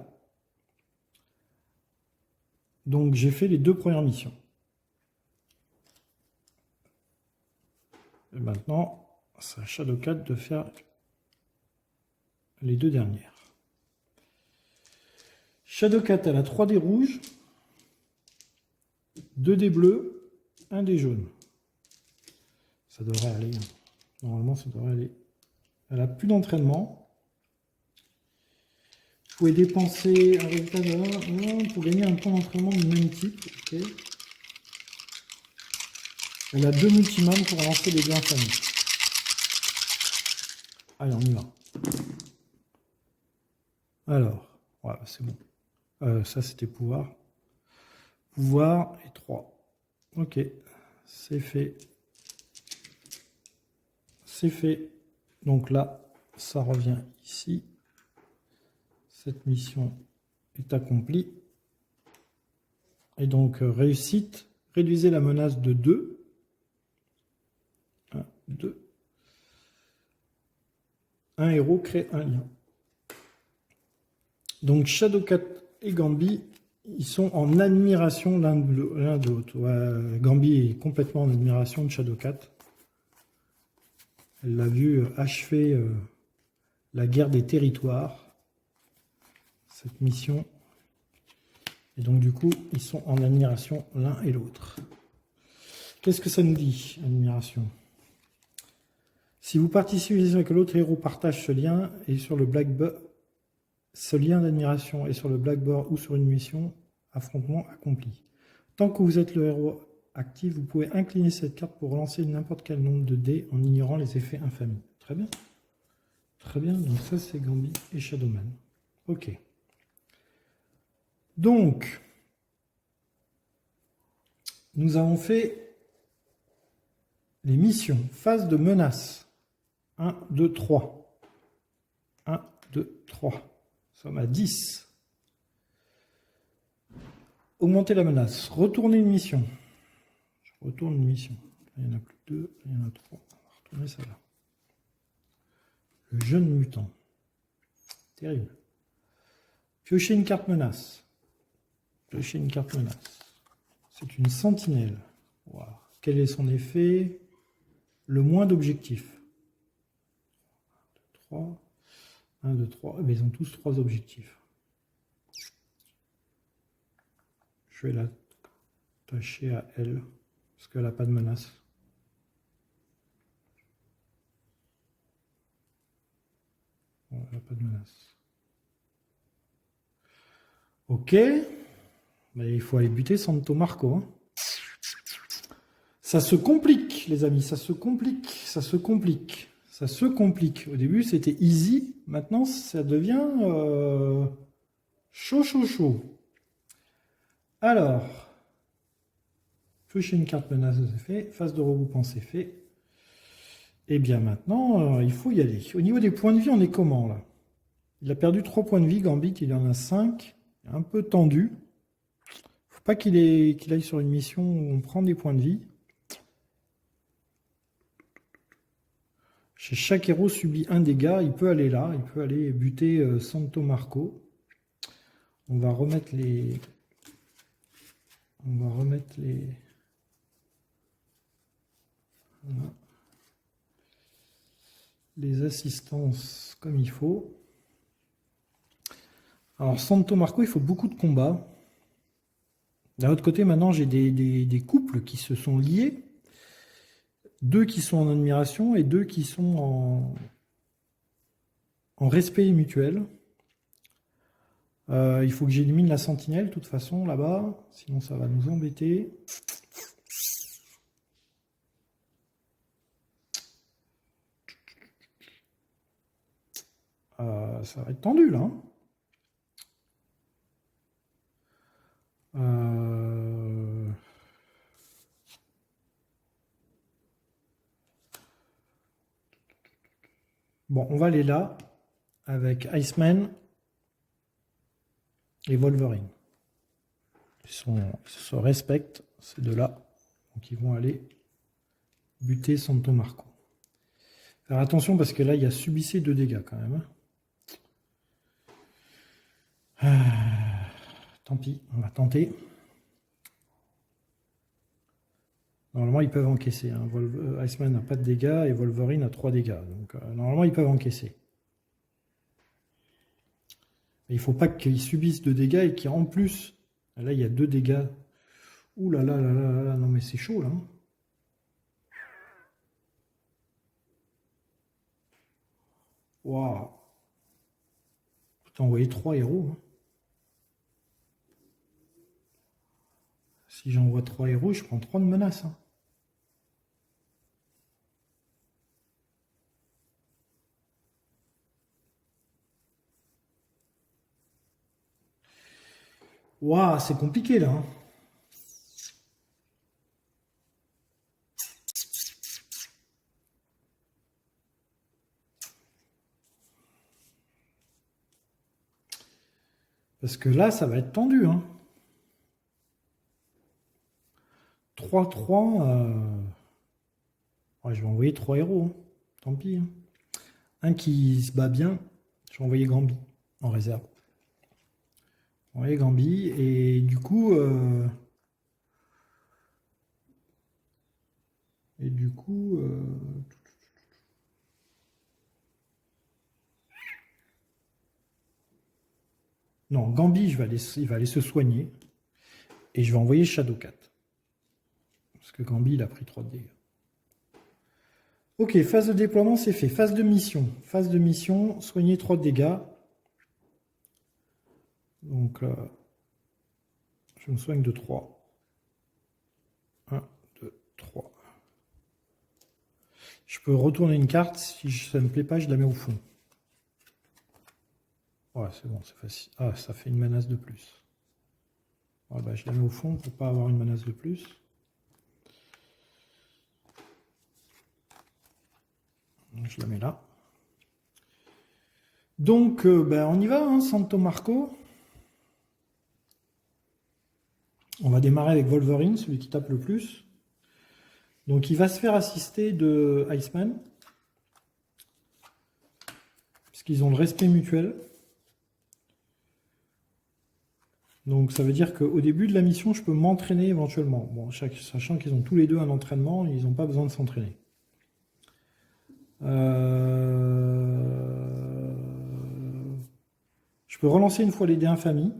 Donc j'ai fait les 2 premières missions. Et maintenant, c'est à Shadowcat de faire les 2 dernières. Shadowcat, elle a 3 dés rouges, 2 dés bleus, 1 dé jaune. Ça devrait aller. Normalement, ça devrait aller. Elle a plus d'entraînement. Vous pouvez dépenser un résultat de 1 pour gagner un point d'entraînement du même type. Okay. Elle a 2 multimanes pour lancer les 2 infamies. Allez, on y va. Alors, voilà, c'est bon. Ça, c'était pouvoir. Pouvoir et 3. Ok, c'est fait. C'est fait. Donc là, ça revient ici. Cette mission est accomplie. Et donc, réussite. Réduisez la menace de 2. 1, 2. Un héros crée un lien. Donc, Shadowcat et Gambi, ils sont en admiration l'un de l'autre. Ouais, Gambi est complètement en admiration de Shadowcat. Elle l'a vu achever la guerre des territoires, cette mission. Et donc, du coup, ils sont en admiration l'un et l'autre. Qu'est-ce que ça nous dit, admiration? Si vous participez à que l'autre héros partage ce lien et sur le Blackboard, ce lien d'admiration est sur le Blackboard ou sur une mission, affrontement accompli. Tant que vous êtes le héros actif, vous pouvez incliner cette carte pour relancer n'importe quel nombre de dés en ignorant les effets infamies. Très bien. Très bien, donc ça c'est Gambi et Shadowman. Ok. Donc, nous avons fait les missions. Phase de menace. 1, 2, 3. 1, 2, 3. Nous sommes à 10. Augmenter la menace. Retourner une mission. Je retourne une mission. Il n'y en a plus que 2, il y en a 3. On va retourner celle-là. Le jeune mutant. Terrible. Piocher une carte menace. Piocher une carte menace. C'est une sentinelle. Wow. Quel est son effet? Le moins d'objectifs. 3. 1, 2, 3. Mais ils ont tous 3 objectifs. Je vais l'attacher à elle. Parce qu'elle n'a pas de menace. Bon, elle n'a pas de menace. Ok. Mais il faut aller buter Santo Marco. Hein. Ça se complique, les amis. Ça se complique. Ça se complique. Ça se complique. Au début, c'était easy. Maintenant, ça devient chaud, chaud, chaud. Alors, piocher une carte menace, c'est fait. Phase de regroupement, c'est fait. Et bien maintenant, il faut y aller. Au niveau des points de vie, on est comment là? Il a perdu 3 points de vie, Gambit, il en a 5. Un peu tendu. Faut pas qu'il aille sur une mission où on prend des points de vie. Chez chaque héros subit un dégât, il peut aller là, il peut aller buter Santo Marco. On va remettre les... Voilà. Les assistances comme il faut. Alors Santo Marco, il faut beaucoup de combats. D'un autre côté, maintenant, j'ai des couples qui se sont liés. 2 qui sont en admiration et 2 qui sont en respect mutuel. Il faut que j'élimine la sentinelle, de toute façon, là-bas. Sinon, ça va nous embêter. Ça va être tendu, là. Bon, on va aller là, avec Iceman et Wolverine. Ils se respectent, ces deux-là. Donc ils vont aller buter Santo Marco. Faire attention parce que là, il y a subissé 2 dégâts quand même. Tant pis, on va tenter. Normalement, ils peuvent encaisser. Hein. Iceman n'a pas de dégâts et Wolverine a 3 dégâts. Donc, normalement, ils peuvent encaisser. Mais il ne faut pas qu'ils subissent 2 dégâts et qu'en plus, là, il y a 2 dégâts. Ouh là là là là là, non mais c'est chaud là. Waouh. Faut envoyer 3 héros. Hein. Si j'envoie 3 héros, je prends 3 de menaces. Hein. Waouh, c'est compliqué là. Hein. Parce que là, ça va être tendu. Hein. 3-3. Ouais, je vais envoyer 3 héros. Hein. Tant pis. Hein. Un qui se bat bien. Je vais envoyer Gambi en réserve. Envoyer Gambi. Et du coup... Non, Gambi, il va aller se soigner. Et je vais envoyer Shadowcat. Parce que Gambi, il a pris 3 de dégâts. Ok, phase de déploiement, c'est fait. Phase de mission. Phase de mission, soigner 3 de dégâts. Donc, je me soigne de 3. 1, 2, 3. Je peux retourner une carte. Si ça ne me plaît pas, je la mets au fond. Ouais, c'est bon, c'est facile. Ah, ça fait une menace de plus. Ouais, bah, je la mets au fond pour pas avoir une menace de plus. Je la mets là. Donc, ben, on y va, hein, Santo Marco. On va démarrer avec Wolverine, celui qui tape le plus. Donc, il va se faire assister de Iceman. Puisqu'ils ont le respect mutuel. Donc, ça veut dire qu'au début de la mission, je peux m'entraîner éventuellement. Bon, sachant qu'ils ont tous les deux un entraînement, ils n'ont pas besoin de s'entraîner. Je peux relancer une fois les dés infamie.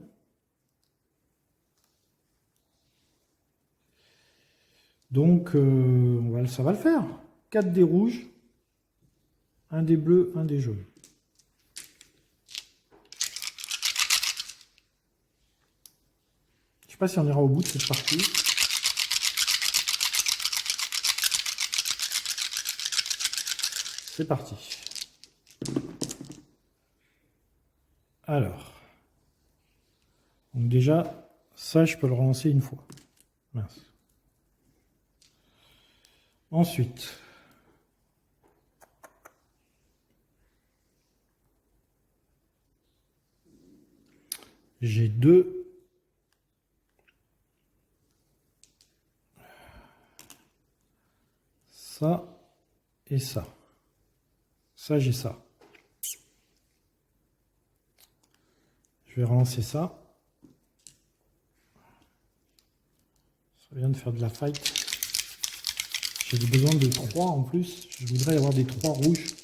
Donc, ça va le faire. 4 dés rouges, 1 dé bleu, 1 dé jaune. Je ne sais pas si on ira au bout de cette partie. C'est parti. Alors. Donc déjà, ça, je peux le relancer une fois. Mince. Ensuite. J'ai deux. Ça et ça. Ça, j'ai ça. Je vais relancer ça. Ça vient de faire de la fight. J'ai besoin de 3 en plus. Je voudrais avoir des 3 rouges.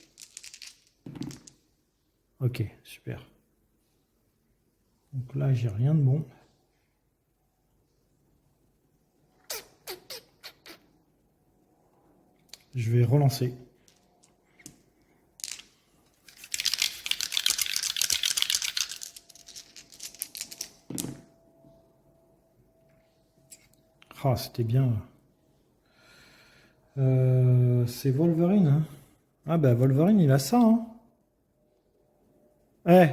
Ok, super. Donc là, j'ai rien de bon. Je vais relancer. Ah, c'était bien. C'est Wolverine. Hein. Ah bah Wolverine, il a ça. Hein. Eh,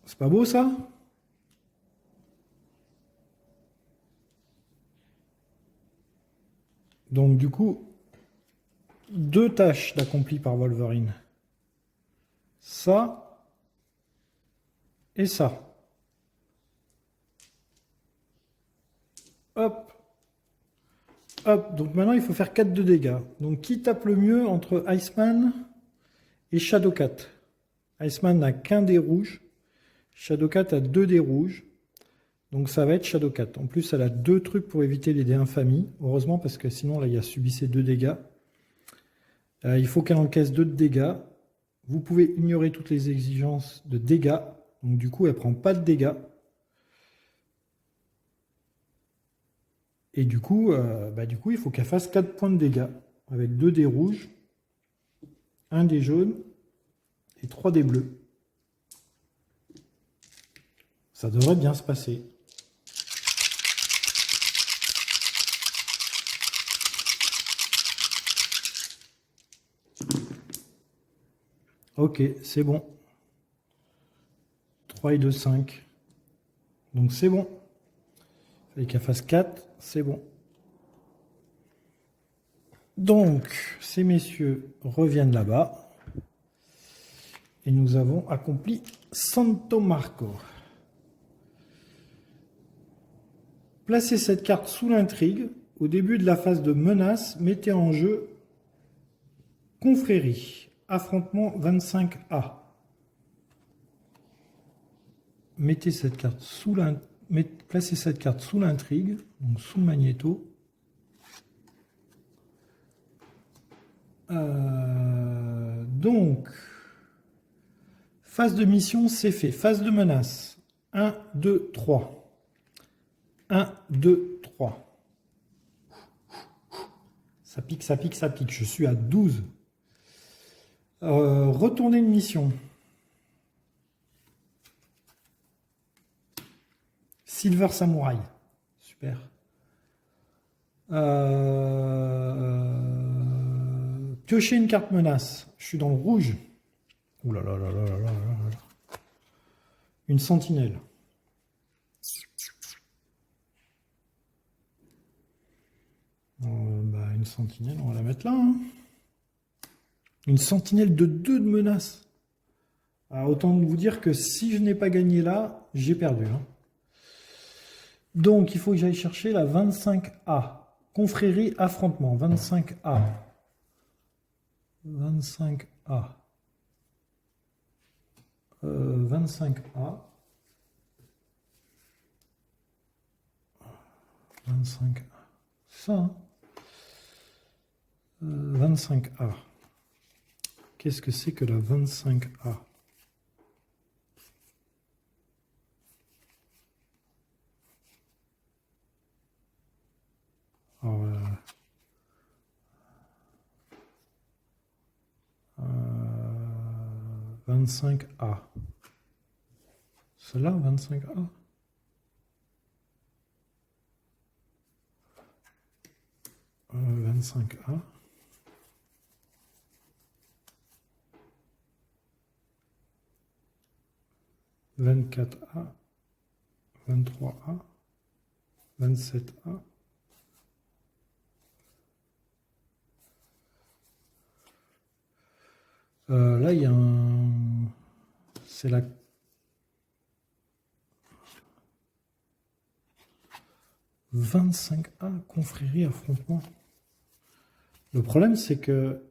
c'est pas beau ça? Donc du coup, 2 tâches d'accomplies par Wolverine. Ça et ça. Hop, hop. Donc maintenant, il faut faire 4 de dégâts. Donc qui tape le mieux entre Iceman et Shadowcat? Iceman n'a qu'un dé rouge. Shadowcat a 2 dés rouges. Donc ça va être Shadowcat. En plus, elle a 2 trucs pour éviter les dés infamies. Heureusement, parce que sinon, là, il y a subissé 2 dégâts. Il faut qu'elle encaisse 2 de dégâts. Vous pouvez ignorer toutes les exigences de dégâts. Donc du coup, elle prend pas de dégâts. Et du coup, il faut qu'elle fasse 4 points de dégâts. Avec 2 dés rouges, 1 dé jaune et 3 dés bleus. Ça devrait bien se passer. Ok, c'est bon. 3 et 2, 5. Donc c'est bon. Il fallait qu'elle fasse 4, c'est bon. Donc, ces messieurs reviennent là-bas. Et nous avons accompli Santo Marco. Placez cette carte sous l'intrigue. Au début de la phase de menace, mettez en jeu Confrérie. Affrontement 25A. Mettez cette carte sous l'intrigue. Placez cette carte sous l'intrigue, donc sous le magnéto. Donc, phase de mission, c'est fait. Phase de menace. 1, 2, 3. 1, 2, 3. Ça pique, ça pique, ça pique. Je suis à 12. Retournez une mission. Silver Samurai. Super. Piocher une carte menace. Je suis dans le rouge. Ouh là là là là là là là. Une sentinelle. Une sentinelle, on va la mettre là. Hein. Une sentinelle de 2 de menace. Alors, autant vous dire que si je n'ai pas gagné là, j'ai perdu. Hein. Donc, il faut que j'aille chercher la 25A. Confrérie affrontement, 25A. 25A. 25A. 25A. Ça, hein. 25A. Qu'est-ce que c'est que la 25A? Alors, 25A. Celle-là, 25A. Euh, 25A. 24A. 23A. 27A. Là, il y a un... C'est la 25A, confrérie, affrontement. Le problème, c'est que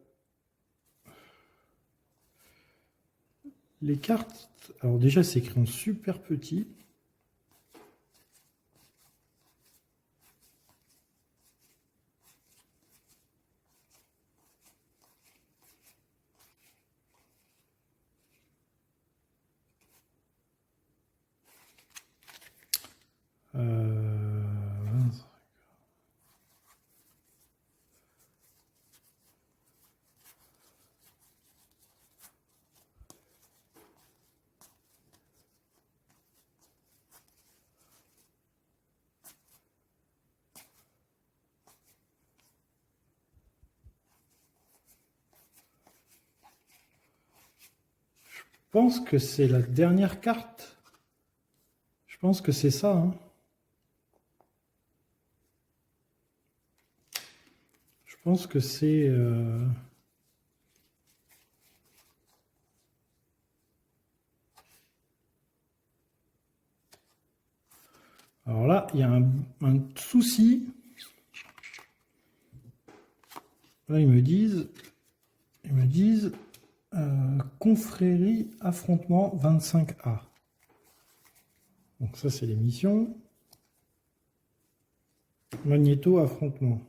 les cartes... Alors déjà, c'est écrit en super petit. Je pense que c'est la dernière carte. Je pense que c'est ça. Hein. Je pense que c'est... Alors là, il y a un souci. Là, ils me disent confrérie affrontement 25A. Donc ça, c'est les missions. Magnéto affrontement.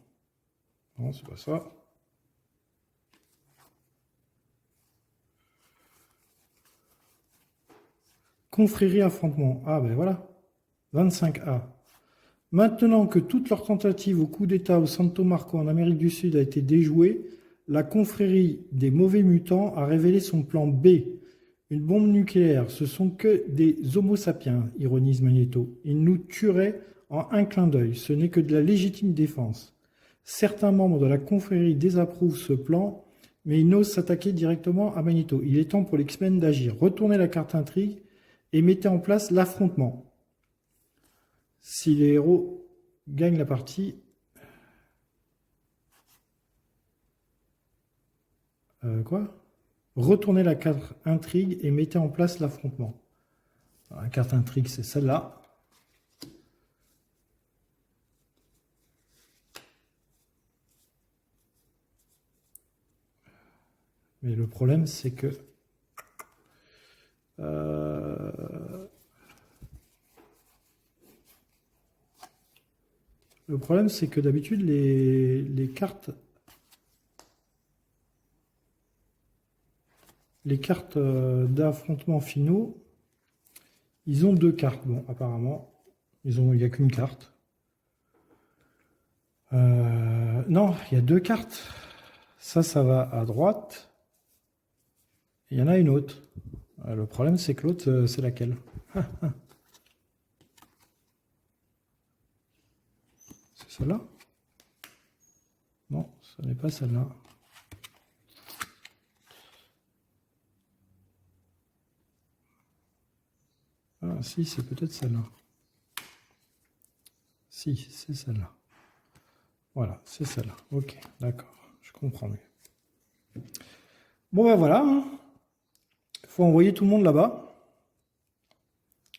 Non, c'est pas ça. Confrérie affrontement. Ah ben voilà. 25A. Maintenant que toute leur tentative au coup d'État au Santo Marco en Amérique du Sud a été déjouée, la confrérie des mauvais mutants a révélé son plan B. Une bombe nucléaire, ce sont que des homo sapiens, ironise Magnéto. Ils nous tueraient en un clin d'œil, ce n'est que de la légitime défense. Certains membres de la confrérie désapprouvent ce plan, mais ils n'osent s'attaquer directement à Magnéto. Il est temps pour les X-Men d'agir. Retournez la carte intrigue et mettez en place l'affrontement. Si les héros gagnent la partie... quoi ? Retournez la carte intrigue et mettez en place l'affrontement. La carte intrigue, c'est celle-là. Mais le problème, c'est que... le problème, c'est que d'habitude, les cartes... Les cartes d'affrontement finaux, ils ont deux cartes. Bon, apparemment, il n'y a qu'une carte. Non, il y a deux cartes. Ça va à droite. Il y en a une autre. Le problème, c'est que l'autre, c'est laquelle? C'est celle-là? Non, ce n'est pas celle-là. Ah, si, c'est peut-être celle-là. Si, c'est celle-là. Voilà, c'est celle-là. Ok, d'accord, je comprends mieux. Bon, ben voilà. Il faut envoyer tout le monde là-bas.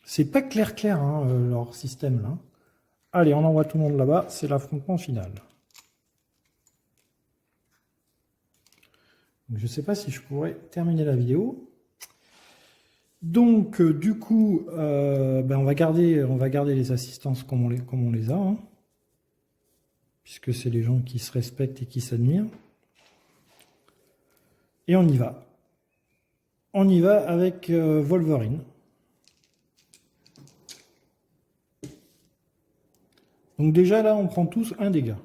C'est pas clair, hein, leur système, là. Allez, on envoie tout le monde là-bas. C'est l'affrontement final. Donc, je ne sais pas si je pourrais terminer la vidéo. Donc, du coup, ben on va garder les assistances comme on les a, hein, puisque c'est les gens qui se respectent et qui s'admirent. Et on y va. On y va avec Wolverine. Donc déjà là, on prend tous un dégât.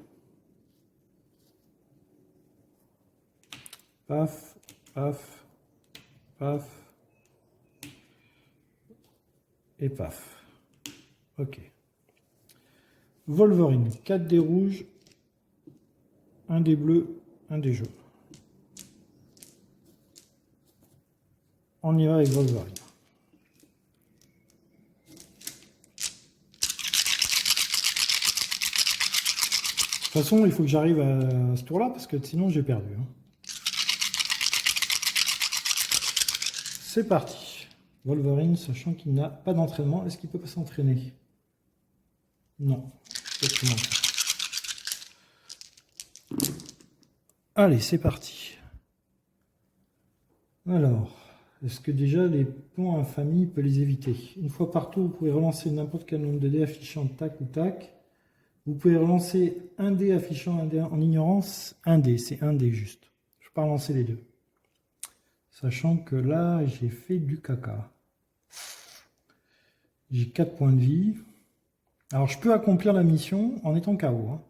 Paf, paf, paf. Et paf. Ok. Wolverine, 4 dés rouges, 1 dé bleu, 1 dé jaune. On y va avec Wolverine. De toute façon, il faut que j'arrive à ce tour-là, parce que sinon j'ai perdu. Hein. C'est parti. Wolverine, sachant qu'il n'a pas d'entraînement, est-ce qu'il peut pas s'entraîner? Non. Exactement. Allez, c'est parti. Alors, est-ce que déjà les ponts infamie peut les éviter? Une fois par tour, vous pouvez relancer n'importe quel nombre de dés affichant tac ou tac. Vous pouvez relancer un dé affichant un dé en ignorance, un dé, c'est un dé juste. Je ne peux pas relancer les deux. Sachant que là, j'ai fait du caca. J'ai 4 points de vie. Alors, je peux accomplir la mission en étant KO. Hein.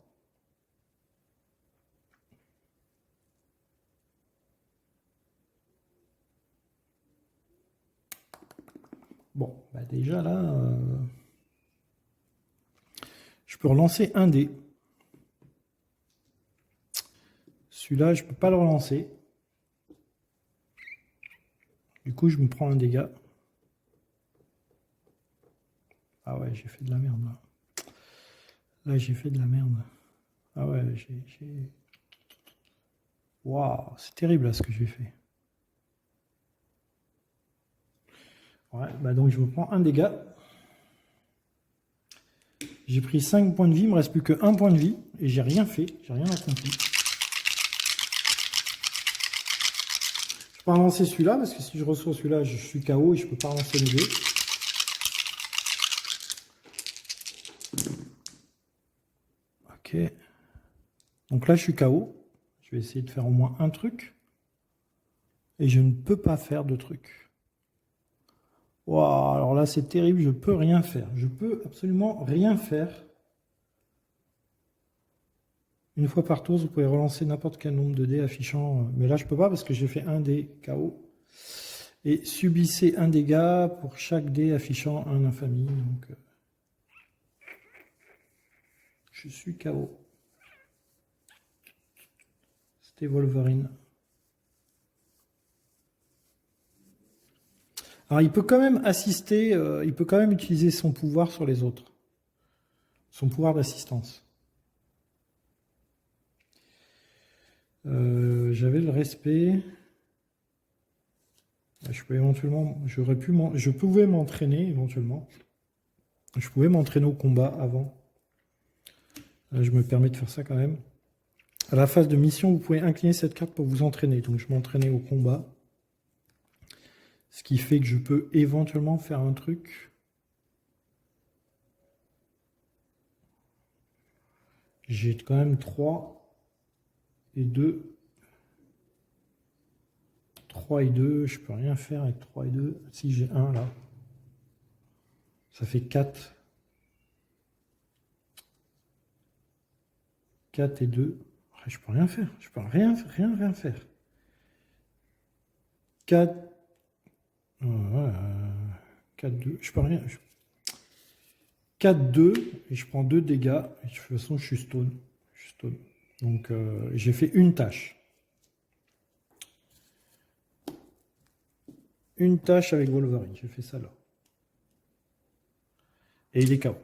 Bon, bah déjà là, je peux relancer un dé. Celui-là, je ne peux pas le relancer. Du coup, je me prends un dégât. Ah ouais, j'ai fait de la merde là. Là, j'ai fait de la merde. Ah ouais, j'ai... Waouh, c'est terrible là ce que j'ai fait. Ouais, bah donc je me prends un dégât. J'ai pris 5 points de vie, il me reste plus que 1 point de vie et j'ai rien fait, j'ai rien accompli. Je peux pas relancer celui-là parce que si je reçois celui-là, je suis KO et je peux pas relancer les deux. Ok. Donc là, je suis KO. Je vais essayer de faire au moins un truc. Et je ne peux pas faire de truc. Waouh, alors là, c'est terrible, je peux rien faire. Je peux absolument rien faire. Une fois par tour, vous pouvez relancer n'importe quel nombre de dés affichant... Mais là, je peux pas parce que j'ai fait un dé KO. Et subissez un dégât pour chaque dé affichant un infamie. Donc, je suis KO. C'était Wolverine. Alors, il peut quand même assister, il peut quand même utiliser son pouvoir sur les autres. Son pouvoir d'assistance. J'avais le respect. Je peux éventuellement, je pouvais m'entraîner éventuellement. Je pouvais m'entraîner au combat avant. Là, je me permets de faire ça quand même. À la phase de mission, vous pouvez incliner cette carte pour vous entraîner. Donc, je m'entraînais au combat. Ce qui fait que je peux éventuellement faire un truc. J'ai quand même 3 et 2. 3 et 2, je peux rien faire avec 3 et 2. Si j'ai 1 là. Ça fait 4. 4 et 2. Je peux rien faire. Je peux rien faire. 4. 4, 2. Je peux rien. 4, 2. Et je prends 2 dégâts. Et de toute façon, je suis stone. Donc, j'ai fait une tâche. Une tâche avec Wolverine. J'ai fait ça là. Et il est KO.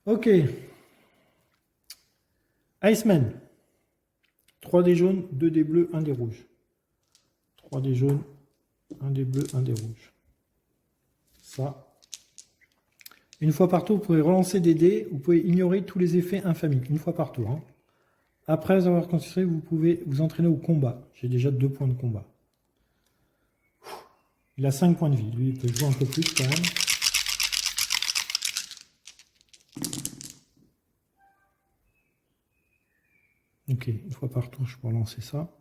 Ok. Iceman. 3 dés jaunes, 2 dés bleus, 1 dé rouge. 3 dés jaunes, 1 dé bleu, 1 dé rouge. Ça. Une fois par tour, vous pouvez relancer des dés. Vous pouvez ignorer tous les effets infamiques. Une fois par tour. Hein. Après avoir considéré, vous pouvez vous entraîner au combat. J'ai déjà 2 points de combat. Il a 5 points de vie. Lui, il peut jouer un peu plus quand même. Ok, une fois par tour, je peux relancer ça.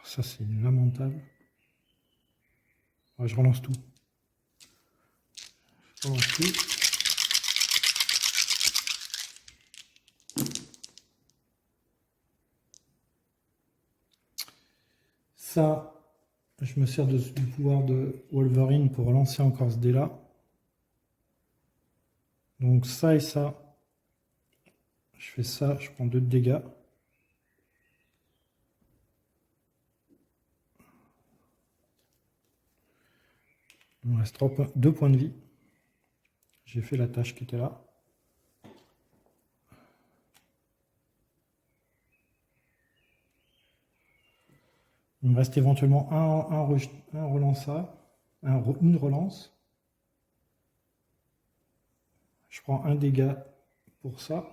Ça, c'est lamentable. Ouais, je relance tout. Je relance tout. Ça, je me sers du pouvoir de Wolverine pour relancer encore ce dé-là. Donc ça et ça. Je fais ça, je prends 2 de dégâts. Il me reste 2 points de vie. J'ai fait la tâche qui était là. Il me reste éventuellement un une relance. Je prends un dégât pour ça.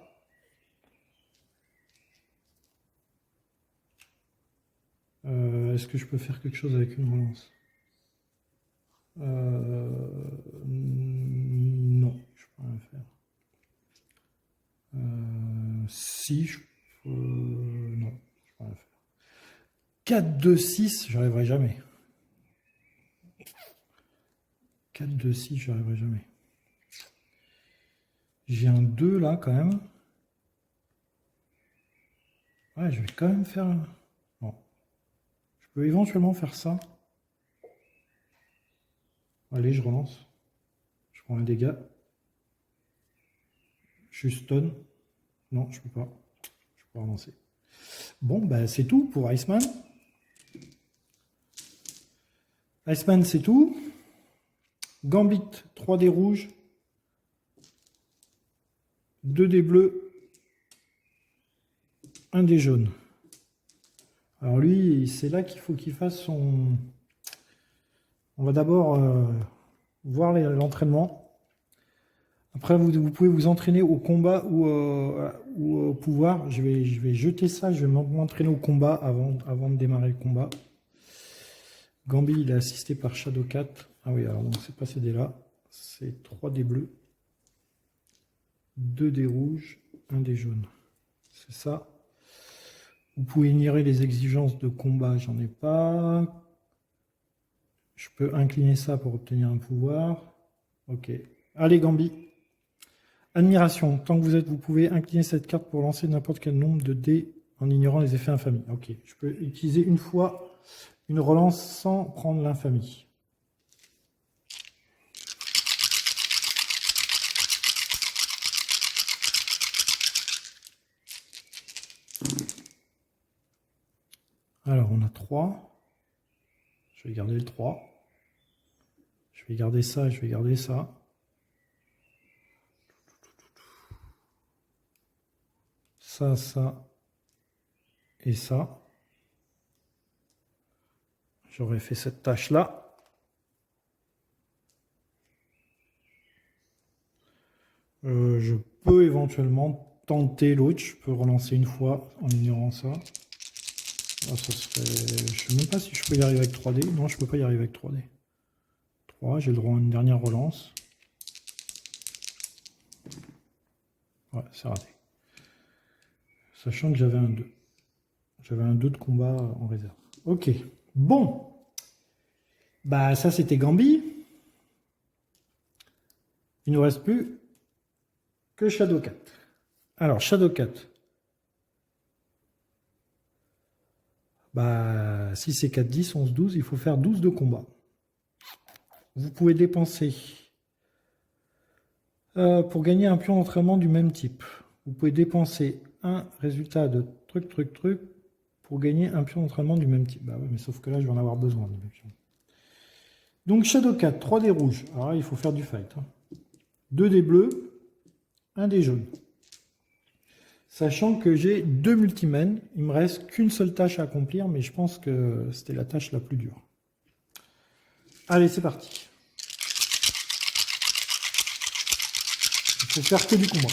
Est-ce que je peux faire quelque chose avec une relance? Non, je peux rien faire. Si, non, je peux rien faire. 4, 2, 6, j'y arriverai jamais. 4, 2, 6, j'y arriverai jamais. J'ai un 2 là quand même. Ouais, je vais quand même faire... Bon. Je peux éventuellement faire ça. Allez, je relance. Je prends un dégât. Je stun. Non, je peux pas. Je peux pas relancer. Bon, bah c'est tout pour Iceman. Iceman, c'est tout. Gambit, 3 dés rouges. 2 dés bleus. 1 dé jaune. Alors lui, c'est là qu'il faut qu'il fasse son... On va d'abord voir l'entraînement. Après, vous pouvez vous entraîner au combat ou au pouvoir. Je vais jeter ça, je vais m'entraîner au combat avant de démarrer le combat. Gambi, il est assisté par Shadowcat. Ah oui, alors donc c'est pas ces dés-là. C'est 3 dés bleus, 2 dés rouges, 1 dé jaune. C'est ça. Vous pouvez ignorer les exigences de combat, j'en ai pas. Je peux incliner ça pour obtenir un pouvoir. Ok. Allez, Gambi. Admiration. Tant que vous pouvez incliner cette carte pour lancer n'importe quel nombre de dés en ignorant les effets infamie. Ok. Je peux utiliser une fois une relance sans prendre l'infamie. Alors, on a 3. Je vais garder le 3. Je vais garder ça, je vais garder ça. Ça, ça et ça. J'aurais fait cette tâche-là. Je peux éventuellement tenter l'autre. Je peux relancer une fois en ignorant ça. Ah, ça serait... Je ne sais même pas si je peux y arriver avec 3D. Non, je ne peux pas y arriver avec 3D. 3, j'ai le droit à une dernière relance. Ouais, c'est raté. Sachant que j'avais un 2. J'avais un 2 de combat en réserve. Ok. Bon. Bah, ça, c'était Gambi. Il ne nous reste plus que Shadowcat. Alors, Shadowcat. Bah, si c'est 4, 10, 11, 12, il faut faire 12 de combat. Vous pouvez dépenser pour gagner un pion d'entraînement du même type. Vous pouvez dépenser un résultat de truc pour gagner un pion d'entraînement du même type. Bah ouais, mais sauf que là, je vais en avoir besoin de mes pions. Donc Shadowcat, 3 dés rouges. Alors là, il faut faire du fight. 2 dés bleus, 1 dé jaune. Sachant que j'ai 2 multimènes, il me reste qu'une seule tâche à accomplir, mais je pense que c'était la tâche la plus dure. Allez, c'est parti. Il faut faire que du combat.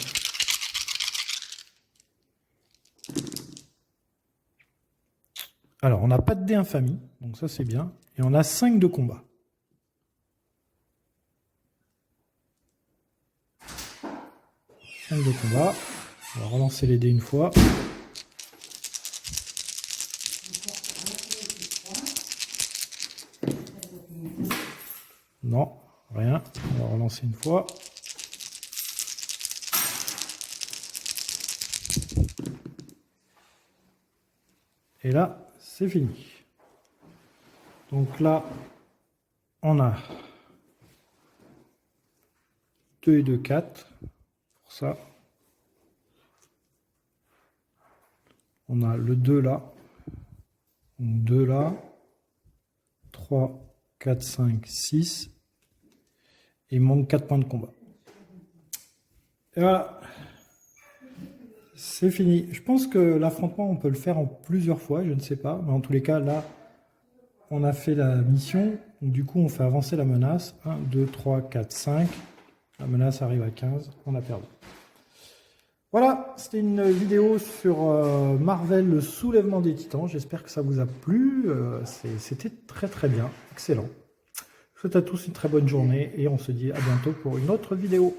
Alors, on n'a pas de dé infamie, donc ça c'est bien. Et on a 5 de combat. De combat. On va relancer les dés une fois. Non, rien. On va relancer une fois. Et là, c'est fini. Donc là, on a 2 et 2, 4. Pour ça. On a le 2 là. 2 là. 3, 4, 5, 6. Et il manque 4 points de combat. Et voilà. C'est fini. Je pense que l'affrontement, on peut le faire en plusieurs fois, je ne sais pas. Mais en tous les cas, là, on a fait la mission. Du coup, on fait avancer la menace. 1, 2, 3, 4, 5. La menace arrive à 15. On a perdu. Voilà, c'était une vidéo sur Marvel, le soulèvement des titans. J'espère que ça vous a plu. C'était très très bien. Excellent. Je vous souhaite à tous une très bonne journée et on se dit à bientôt pour une autre vidéo.